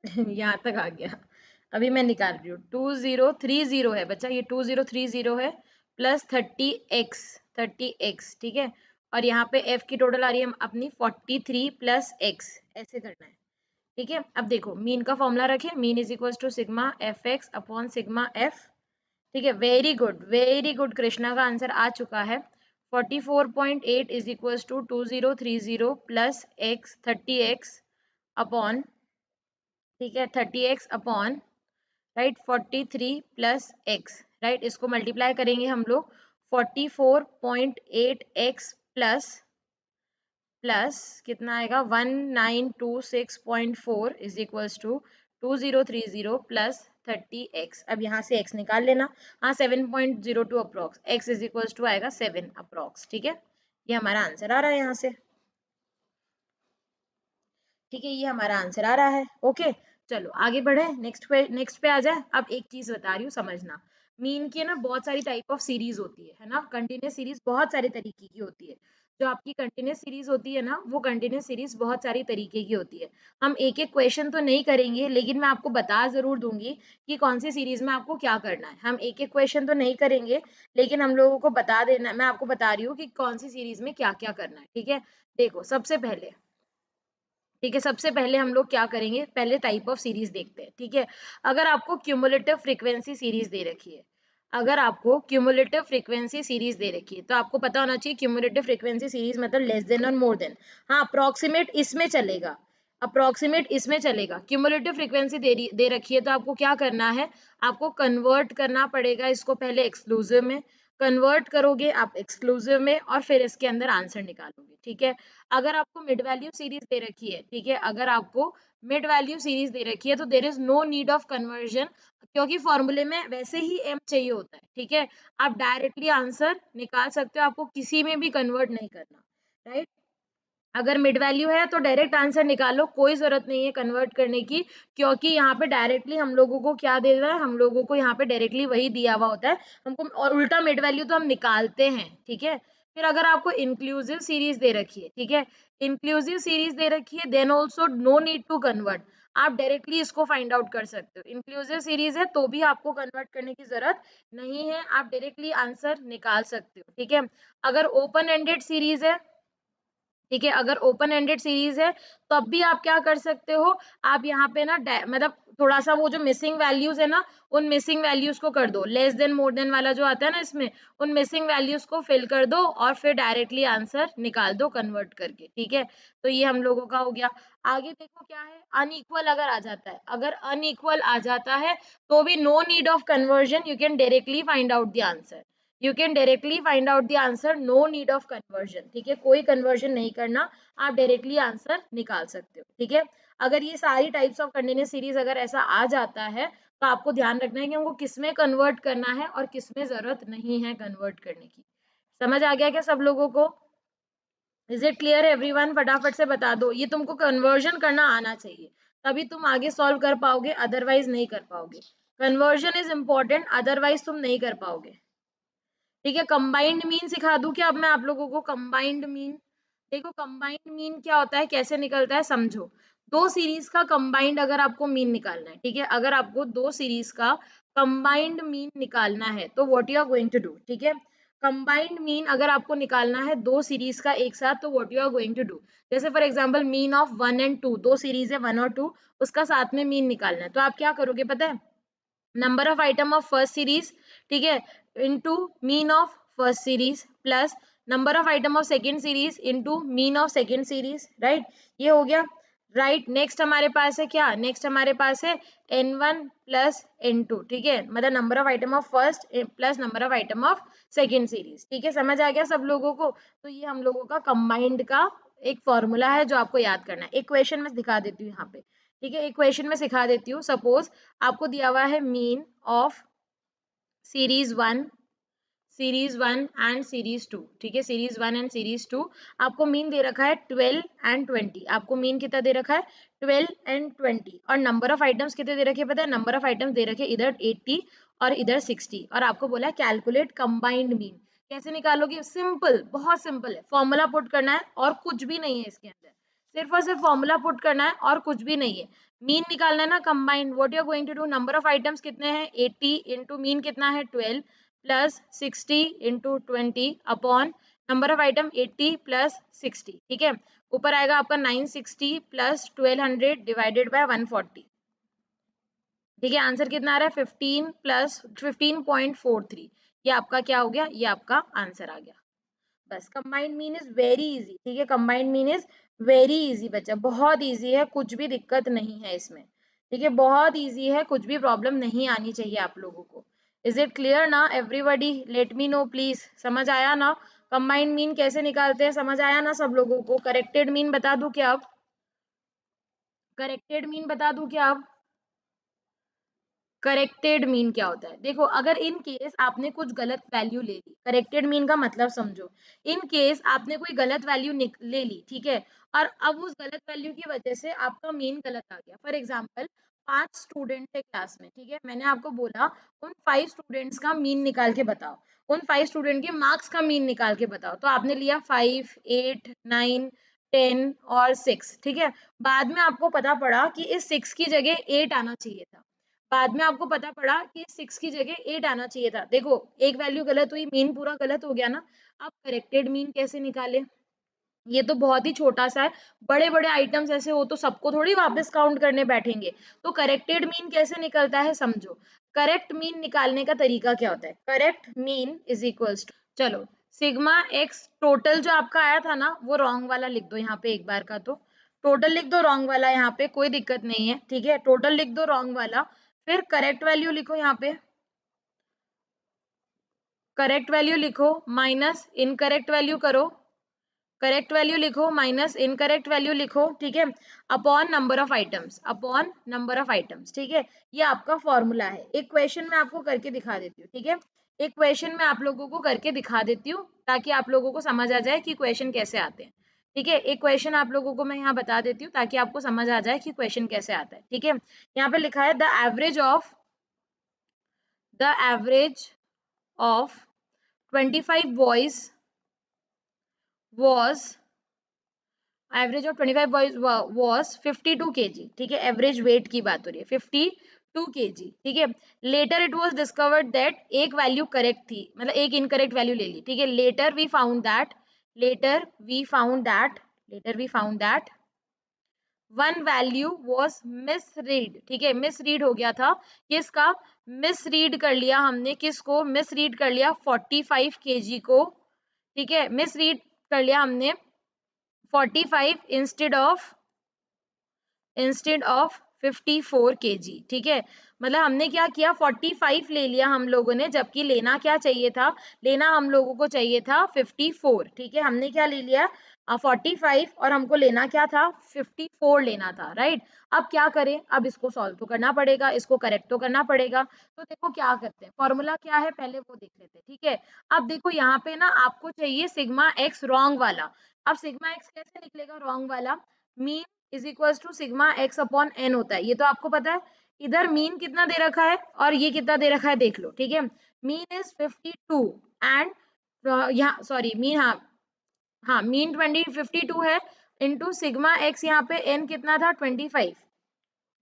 यहाँ तक आ गया। अभी मैं निकाल रही हूँ। 2030 है बच्चा, ये 2030 है प्लस 30x, ठीक है। और यहाँ पे f की टोटल आ रही है अपनी 43 प्लस x, ऐसे करना है, ठीक है। अब देखो मीन का फॉर्मूला रखें, mean is equal to sigma f x upon sigma f, ठीक है। वेरी गुड, कृष्णा का आंसर आ चुका है। 44.8 is equal to 2030 plus x 30x upon, ठीक है, 30x upon, right, 43 plus x, right. इसको मल्टीप्लाई करेंगे हम लोग, 44.8x प्लस कितना आएगा 1926.4 is equals to 2030 plus 30x। अब यहाँ से x निकाल लेना। हाँ 7.02 approx, x is equals to आएगा 7 अप्रोक्स, ठीक है। ये हमारा आंसर आ रहा है यहाँ से, ठीक है, ये हमारा आंसर आ रहा है। ओके, चलो आगे बढ़े, नेक्स्ट पे आ जाए। अब एक चीज बता रही हूँ समझना, मीन की ना बहुत सारी टाइप ऑफ सीरीज होती है ना, कंटिन्यूस सीरीज बहुत सारे तरीके की होती है। जो आपकी कंटिन्यूस सीरीज होती है ना, वो कंटिन्यूस सीरीज बहुत सारी तरीके की होती है। हम एक एक क्वेश्चन तो नहीं करेंगे, लेकिन मैं आपको बता जरूर दूंगी कि कौन सी सीरीज में आपको क्या करना है। हम एक एक क्वेश्चन तो नहीं करेंगे, लेकिन हम लोगों को बता देना, मैं आपको बता रही हूँ कि कौन सी सीरीज में क्या क्या करना है, ठीक है। देखो सबसे पहले, ठीक है, सबसे पहले हम लोग क्या करेंगे, पहले टाइप ऑफ सीरीज देखते हैं, ठीक है। अगर आपको क्यूमुलेटिव फ्रीक्वेंसी सीरीज दे रखी है, अगर आपको क्यूमुलेटिव फ्रीक्वेंसी सीरीज दे रखी है, तो आपको पता होना चाहिए क्यूमुलेटिव फ्रीक्वेंसी सीरीज मतलब लेस देन और मोर देन। हाँ अप्रोक्सीमेट इसमें चलेगा, अप्रोक्सीमेट इसमें चलेगा। क्यूमुलेटिव फ्रीक्वेंसी दे रखी है तो आपको क्या करना है, आपको कन्वर्ट करना पड़ेगा इसको पहले एक्सक्लूसिव में, कन्वर्ट करोगे आप एक्सक्लूसिव में, और फिर इसके अंदर आंसर निकालोगे, ठीक है। अगर आपको मिड वैल्यू सीरीज दे रखी है, ठीक है, अगर आपको मिड वैल्यू सीरीज दे रखी है तो there is no need of conversion, क्योंकि फॉर्मूले में वैसे ही m चाहिए होता है, ठीक है। आप डायरेक्टली आंसर निकाल सकते हो, आपको किसी में भी कन्वर्ट नहीं करना। राइट। अगर मिड वैल्यू है तो डायरेक्ट आंसर निकालो, कोई जरूरत नहीं है कन्वर्ट करने की, क्योंकि यहाँ पे डायरेक्टली हम लोगों को क्या दे रहा है, हम लोगों को यहाँ पे डायरेक्टली वही दिया हुआ होता है हमको, और उल्टा मिड वैल्यू तो हम निकालते हैं, ठीक है। फिर अगर आपको इंक्लूसिव सीरीज दे रखी है, ठीक है, इंक्लूसिव सीरीज दे रखी है, then also no need to convert, आप डायरेक्टली इसको फाइंड आउट कर सकते हो। इंक्लूसिव सीरीज है तो भी आपको कन्वर्ट करने की जरूरत नहीं है, आप डायरेक्टली आंसर निकाल सकते हो, ठीक है। अगर ओपन एंडेड सीरीज है, ठीक है, अगर ओपन एंडेड सीरीज है तब भी आप क्या कर सकते हो, आप यहाँ पे ना मतलब थोड़ा सा वो जो मिसिंग वैल्यूज है ना, उन मिसिंग वैल्यूज को कर दो, लेस देन मोर देन वाला जो आता है ना इसमें, उन मिसिंग वैल्यूज को फिल कर दो और फिर डायरेक्टली आंसर निकाल दो कन्वर्ट करके, ठीक है। तो ये हम लोगों का हो गया। आगे देखो क्या है, अनइक्वल अगर आ जाता है, अगर अनइक्वल आ जाता है तो भी no need of conversion, you can directly find out the answer, you can directly find out the answer, no need of conversion, ठीक है, कोई कन्वर्जन नहीं करना, आप डायरेक्टली आंसर निकाल सकते हो, ठीक है। अगर ये सारी टाइप्स ऑफ कंटिन्यूअस सीरीज अगर ऐसा आ जाता है तो आपको ध्यान रखना है कि हमको किस में कन्वर्ट करना है और किस में जरूरत नहीं है कन्वर्ट करने की। समझ आ गया क्या सब लोगों को? Is it clear everyone? फटाफट से बता दो, ये तुमको कन्वर्जन करना आना चाहिए, तभी तुम आगे सॉल्व कर पाओगे, अदरवाइज नहीं कर पाओगे। कन्वर्जन इज इंपॉर्टेंट, अदरवाइज तुम नहीं कर पाओगे, ठीक है। कंबाइंड मीन सिखा दूं क्या अब मैं आप लोगों को? कंबाइंड मीन, देखो कंबाइंड मीन क्या होता है, कैसे निकलता है समझो। दो सीरीज का कंबाइंड अगर आपको मीन निकालना है, ठीक है, अगर आपको दो सीरीज का कंबाइंड मीन निकालना है तो what you are going to do, ठीक है। कंबाइंड मीन अगर आपको निकालना है दो सीरीज का एक साथ, तो what you are going to do, जैसे फॉर एग्जांपल मीन ऑफ 1 और 2, दो सीरीज है 1 और 2, उसका साथ में मीन निकालना है, तो आप क्या करोगे पता है, number of item of first series, ठीक है, into mean of first series plus number of item of second series into mean of second series, right, ये हो गया। राइट, नेक्स्ट हमारे पास है क्या, नेक्स्ट हमारे पास है n1 प्लस n2, ठीक है, मतलब number of item of first plus number of item of second series, ठीक है, समझ आ गया सब लोगों को? तो ये हम लोगों का कंबाइंड का एक फॉर्मूला है जो आपको याद करना है। एक क्वेश्चन में दिखा देती हूँ यहाँ पे, ठीक है, एक क्वेश्चन में सिखा देती हूँ। सपोज आपको दिया हुआ है mean of series 1, series 1 and series 2, ठीक है, सीरीज 1 एंड सीरीज 2, आपको मीन दे रखा है 12 and 20, आपको मीन कितना दे रखा है 12 and 20, और नंबर ऑफ आइटम्स कितने दे रखे हैं पता है, नंबर ऑफ आइटम्स दे रखे इधर 80 और इधर 60, और आपको बोला है कैलकुलेट कंबाइंड मीन। कैसे निकालोगे? सिंपल, बहुत सिंपल है, फॉर्मूला पुट करना है और कुछ भी नहीं है इसके अंदर, सिर्फ और सिर्फ फॉर्मूला पुट करना है और कुछ भी नहीं है। मीन निकालना है ना combined, what you are going to do, number of items कितने हैं 80 इंटू मीन कितना है 12 plus 60 into 20 upon number of item 80 plus 60, ठीक है, ऊपर आएगा आपका 960 प्लस 1200 डिवाइडेड बाय 140, ठीक है, आंसर कितना आ रहा है 15 प्लस 15.43, ये आपका क्या हो गया, ये आपका आंसर आ गया। बस combined mean is very easy, ठीक है, combined mean is very easy बच्चा, बहुत इजी है, कुछ भी दिक्कत नहीं है इसमें, ठीक है, बहुत इजी है, कुछ भी प्रॉब्लम नहीं आनी चाहिए आप लोगों को। इज इट क्लियर ना everybody? Let me know please, समझ आया ना? कंबाइंड मीन कैसे निकालते हैं समझ आया ना सब लोगों को? करेक्टेड मीन बता दूं क्या अब? करेक्टेड मीन बता दूं क्या अब? करेक्टेड मीन क्या होता है? देखो अगर इन केस आपने कुछ गलत वैल्यू ले ली, करेक्टेड मीन का मतलब समझो, इन केस आपने कोई गलत वैल्यू ले ली, ठीक है, और अब उस गलत वैल्यू की वजह से आपका मीन गलत आ गया। फॉर एग्जाम्पल 5 स्टूडेंट थे क्लास में, ठीक है, मैंने आपको बोला उन 5 स्टूडेंट्स का मीन निकाल के बताओ, उन 5 स्टूडेंट के मार्क्स का मीन निकाल के बताओ, तो आपने लिया 5, 8, 9, 10 और 6, ठीक है, बाद में आपको पता पड़ा कि इस 6 की जगह 8 आना चाहिए था, बाद में आपको पता पड़ा कि 6 की जगह 8 आना चाहिए था, देखो एक वैल्यू गलत हुई, मीन पूरा गलत हो गया ना। अब करेक्टेड मीन कैसे निकाले? ये तो बहुत ही छोटा सा है, बड़े बड़े आइटम्स ऐसे हो तो सबको थोड़ी वापस काउंट करने बैठेंगे, तो करेक्टेड मीन कैसे निकलता है समझो। करेक्ट मीन निकालने का तरीका क्या होता है? Correct mean is equals to, चलो सिग्मा एक्स टोटल जो आपका आया था ना वो रॉन्ग वाला लिख दो यहाँ पे एक बार का, तो टोटल लिख दो रॉन्ग वाला, यहाँ पे कोई दिक्कत नहीं है, ठीक है, टोटल लिख दो रॉन्ग वाला, फिर करेक्ट वैल्यू लिखो यहाँ पे, करेक्ट वैल्यू लिखो माइनस इनकरेक्ट वैल्यू करो, करेक्ट वैल्यू लिखो माइनस इनकरेक्ट वैल्यू लिखो, ठीक है, upon number of items, upon number of items, ठीक है, ये आपका फॉर्मूला है। एक क्वेश्चन मैं आपको करके दिखा देती हूँ, ठीक है, एक क्वेश्चन मैं आप लोगों को करके दिखा देती हूँ ताकि आप लोगों को समझ आ जाए कि क्वेश्चन कैसे आते हैं। ठीक है, एक क्वेश्चन आप लोगों को मैं यहाँ बता देती हूँ ताकि आपको समझ आ जाए कि क्वेश्चन कैसे आता है। ठीक है, यहाँ पे लिखा है the average of 25 boys was average of 25 boys was 52 kg। ठीक है, एवरेज वेट की बात हो रही है, 52 kg। ठीक है, later it was discovered that एक वैल्यू करेक्ट थी, मतलब एक इनकरेक्ट वैल्यू ले ली। ठीक है, later we found that one value was misread. ठीक है, मिसरीड हो गया था, किसका मिसरीड कर लिया हमने, किसको मिसरीड कर लिया 45 kg को। ठीक है, मिसरीड कर लिया हमने 45 इंस्टेड ऑफ 54 kg। ठीक है, मतलब हमने क्या किया 45 ले लिया हम लोगों ने, जबकि लेना क्या चाहिए था, लेना हम लोगों को चाहिए था 54। ठीक है, हमने क्या ले लिया 45 और हमको लेना क्या था 54 लेना था, राइट। अब क्या करें, अब इसको सॉल्व तो करना पड़ेगा, इसको करेक्ट तो करना पड़ेगा। तो देखो क्या करते हैं, फॉर्मूला क्या है पहले वो देख लेते हैं। ठीक है, अब देखो यहाँ पे ना आपको चाहिए सिग्मा एक्स रॉन्ग वाला। अब सिग्मा एक्स कैसे निकलेगा रॉन्ग वाला, mean is equal to sigma x upon n होता है, ये तो आपको पता है। इधर मीन कितना दे रखा है और ये कितना दे रखा है देख लो। ठीक है, मीन इज 52 एंड यहाँ सॉरी मीन, हाँ मीन 52 है, इंटू सिग्मा एक्स यहाँ पे एन कितना था 25।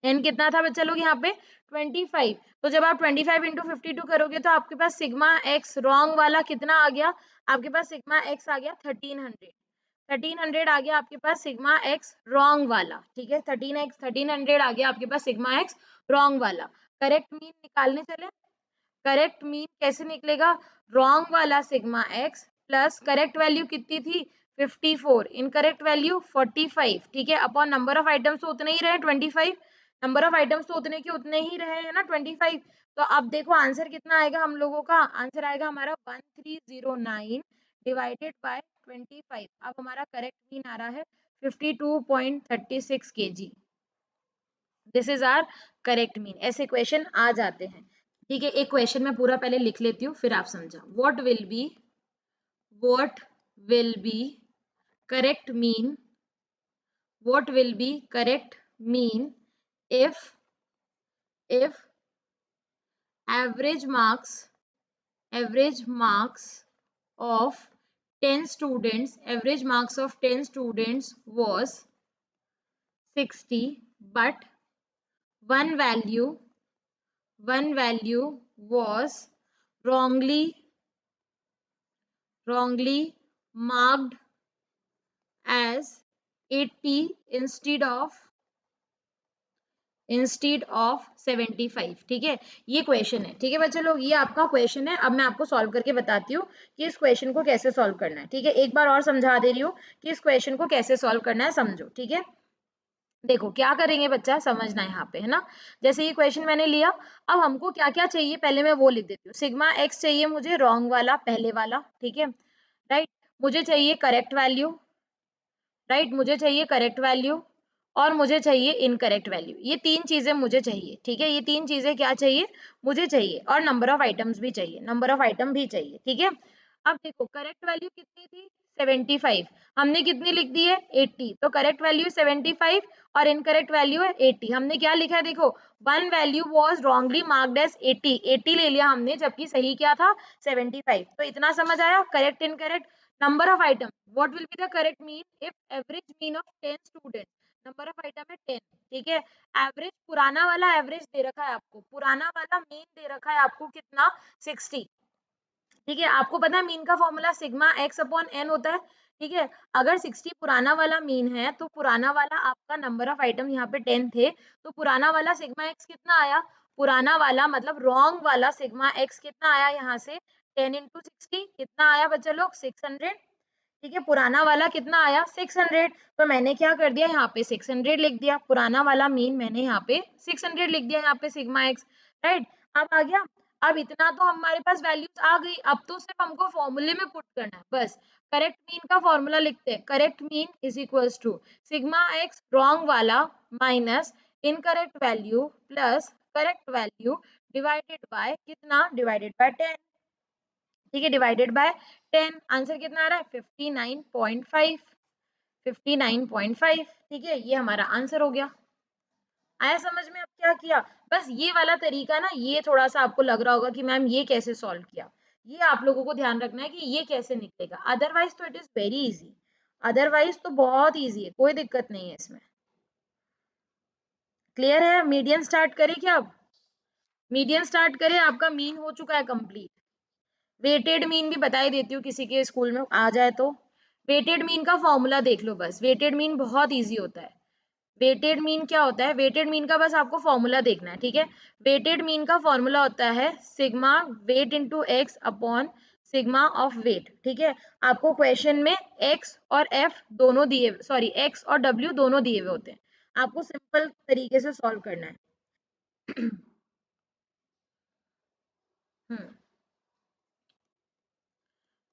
एन कितना था बच्चा लोग यहाँ पे 25। तो जब आप 25 इंटू 52 करोगे तो आपके पास सिग्मा एक्स रॉन्ग वाला कितना आ गया, आपके पास सिग्मा एक्स आ गया 1300 आ गया आपके पास सिग्मा एक्स रॉन्ग वाला। ठीक है, 1300 आ गया आपके पास सिग्मा एक्स रॉन्ग वाला। करेक्ट मीन निकालने चले, करेक्ट मीन कैसे निकलेगा, रॉन्ग वाला sigma x plus correct value कितनी थी 54, इनकरेक्ट वैल्यू 45। ठीक है, अपॉन नंबर ऑफ आइटम्स तो उतने ही रहे 25, नंबर ऑफ आइटम्स तो उतने के उतने ही रहे हैं ना 25। तो अब देखो आंसर कितना आएगा हम लोगों का, आंसर आएगा हमारा 1309 डिवाइडेड बाय 25। अब हमारा करेक्ट मीन आ रहा है 52.36 kg। This is our correct mean. ऐसे क्वेश्चन आ जाते हैं। ठीक है, एक क्वेश्चन मैं पूरा पहले लिख लेती हूँ फिर आप समझा। What will be correct mean, what will be correct mean if average marks of 10 students, average marks of 10 students was 60, but one value was wrongly marked as 80 instead of 75। ठीक है, ये क्वेश्चन है। ठीक है बच्चे लोग, ये आपका क्वेश्चन है। अब मैं आपको सॉल्व करके बताती हूँ कि इस क्वेश्चन को कैसे सॉल्व करना है। ठीक है, एक बार और समझा दे रही हूँ कि इस क्वेश्चन को कैसे सॉल्व करना है, समझो। ठीक है, देखो क्या करेंगे बच्चा, समझना यहाँ पे है ना। जैसे ये क्वेश्चन मैंने लिया, अब हमको क्या क्या चाहिए पहले मैं वो लिख देती हूँ। सिग्मा एक्स चाहिए मुझे रॉन्ग वाला, पहले वाला। ठीक है, राइट। मुझे चाहिए करेक्ट वैल्यू, राइट, मुझे चाहिए करेक्ट वैल्यू और मुझे चाहिए इनकरेक्ट वैल्यू। ये तीन चीजें मुझे चाहिए। ठीक है, ये तीन चीजें क्या चाहिए मुझे चाहिए, और नंबर ऑफ आइटम्स भी चाहिए, नंबर ऑफ आइटम भी चाहिए। ठीक है, अब देखो करेक्ट वैल्यू कितनी थी 75, हमने कितनी लिख दी है 80, तो करेक्ट वैल्यू 75 और इनकरेक्ट वैल्यू है 80। हमने क्या लिखा है देखो, one value was wrongly marked as 80, 80 ले लिया हमने, जबकि सही क्या था 75। तो इतना समझ आया, correct incorrect. Number of item, what will be the correct mean if average mean of 10 student, number of item है 10। ठीक है, एवरेज, पुराना वाला एवरेज दे रखा है आपको, पुराना वाला मीन दे रखा है आपको कितना 60। ठीक है, आपको पता है मीन का formula sigma x upon n होता है। ठीक है, अगर 60 पुराना वाला मीन है तो पुराना वाला आपका नंबर ऑफ आइटम यहाँ पे 10 थे, तो पुराना वाला सिग्मा एक्स कितना आया, पुराना वाला मतलब रॉन्ग वाला सिग्मा एक्स कितना आया यहाँ से 10 इंटू 60 कितना आया बच्चा लोग 600। ठीक है, पुराना वाला कितना आया 600, तो मैंने क्या कर दिया यहाँ पे 600 लिख दिया, पुराना वाला मीन मैंने यहाँ पे 600 लिख दिया यहाँ पे सिग्मा एक्स, राइट। अब आ गया, अब इतना तो हमारे पास वैल्यूज आ गई, अब तो सिर्फ हमको फॉर्मूले में पुट करना है बस। करेक्ट मीन का फॉर्मूला लिखते हैं, correct mean is equals to sigma x wrong वाला minus incorrect value plus correct value divided by कितना, डिवाइडेड बाय 10। ठीक है, डिवाइडेड बाय 10, आंसर कितना आ रहा है 59.5, 59.5। ठीक है, ये हमारा आंसर हो गया। आया समझ में? अब क्या किया, बस ये वाला तरीका ना, ये थोड़ा सा आपको लग रहा होगा कि मैम ये कैसे सॉल्व किया, ये आप लोगों को ध्यान रखना है कि ये कैसे निकलेगा, अदरवाइज तो it is very easy, otherwise तो बहुत इजी है, कोई दिक्कत नहीं है इसमें। क्लियर है? मीडियन स्टार्ट करें क्या? अब मीडियन स्टार्ट करें, आपका मीन हो चुका है कंप्लीट। वेटेड मीन भी बता ही देती हूँ, किसी के स्कूल में आ जाए तो। वेटेड मीन का फॉर्मूला देख लो बस, वेटेड मीन बहुत इजी होता है। वेटेड मीन क्या होता है? वेटेड मीन का बस आपको फॉर्मूला देखना है, ठीक है। वेटेड मीन का फॉर्मूला होता है sigma weight into x upon sigma of weight, ठीक है। आपको क्वेश्चन में एक्स और एफ दोनों दिए, सॉरी एक्स और डब्ल्यू दोनों दिए हुए होते हैं, आपको सिंपल तरीके से सॉल्व करना है।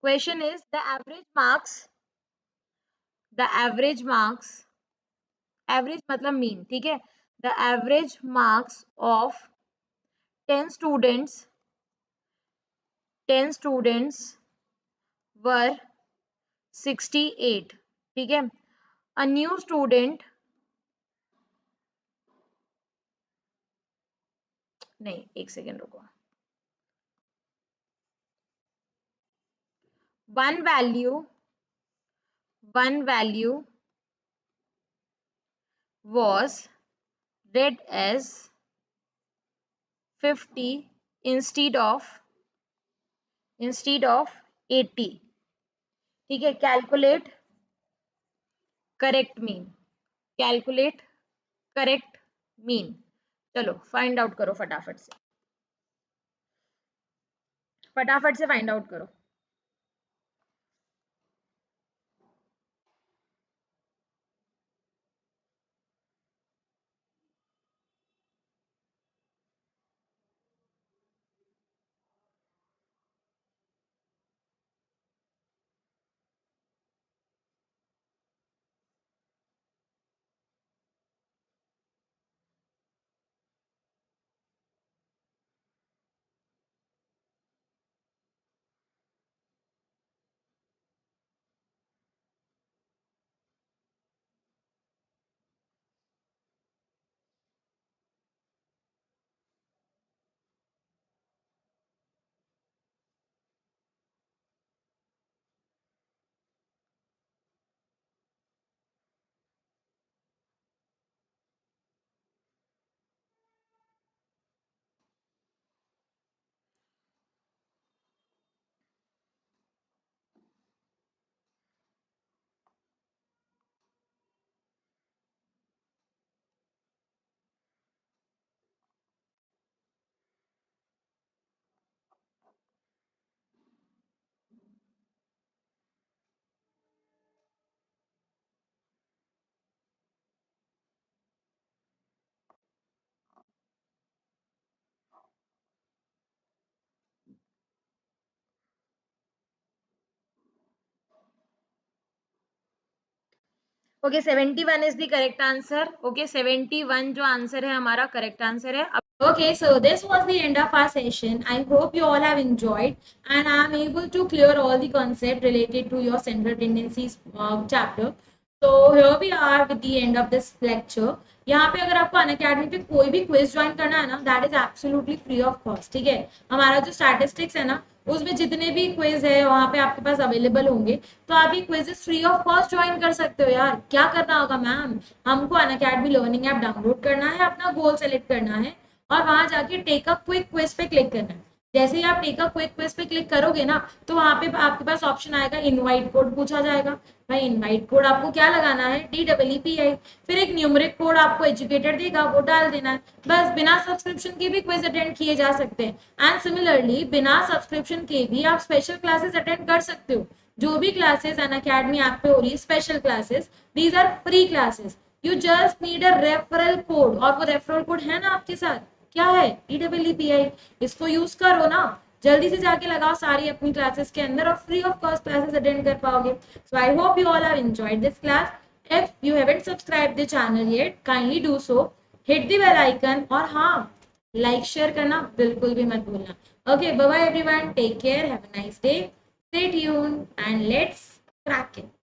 Question is the average marks, average मतलब मीन, ठीक है। The average marks of 10 students, 10 students were 68, ठीक है। अ न्यू स्टूडेंट, नहीं एक सेकेंड रुको, one value, one value was read as 50 instead of 80, ठीक है। Calculate correct mean, calculate correct mean, चलो फाइंड आउट करो फटाफट से, फटाफट से फाइंड आउट करो। Okay 71 is the correct answer, okay 71 जो आंसर है हमारा करेक्ट आंसर है। Okay, so this was the end of our session. I hope you all have enjoyed and I am able to clear all the concept related to your central tendencies chapter. So here we are with the end of this lecture. यहाँ पे अगर आपको Unacademy पे कोई भी quiz join करना है ना, that is absolutely free of cost, ठीक है। हमारा जो स्टैटिस्टिक्स है ना, उसमें जितने भी क्विज है वहाँ पे आपके पास अवेलेबल होंगे, तो आप ये quizzes free of cost join कर सकते हो यार। क्या करना होगा मैम, हमको अनअकैडमी लर्निंग ऐप डाउनलोड करना है, अपना गोल सेलेक्ट करना है और वहां जाके टेक अ क्विक क्विज पे क्लिक करना है। जैसे ही आप टेक अ क्विक क्विज पे क्लिक करोगे ना, तो वहां पे आपके पास ऑप्शन आएगा, इनवाइट कोड पूछा जाएगा। भाई इनवाइट कोड आपको क्या लगाना है, DEEPI, फिर एक न्यूमरिक कोड आपको एजुकेटर देगा, वो डाल देना है। बस बिना सब्सक्रिप्शन के भी क्विज अटेंड किए जा सकते हैं एंड सिमिलरली बिना सब्सक्रिप्शन के भी आप स्पेशल क्लासेस अटेंड कर सकते हो। जो भी क्लासेस अनअकैडमी ऐप पे हो रही है special classes, these are free classes. You just need a referral code, और वो रेफरल कोड है ना आपके साथ, क्या है, DEEPI। इसको यूज करो ना, जल्दी से जाके लगाओ सारी अपनी क्लासेस के अंदर और free of cost classes attend कर पाओगे। So I hope you all have enjoyed this class. If you haven't subscribe the channel yet, kindly do so, hit the bell icon, और हाँ, लाइक शेयर करना बिल्कुल भी मत भूलना। Okay, bye bye everyone. Take care. Have a nice day. Stay tuned and let's crack it.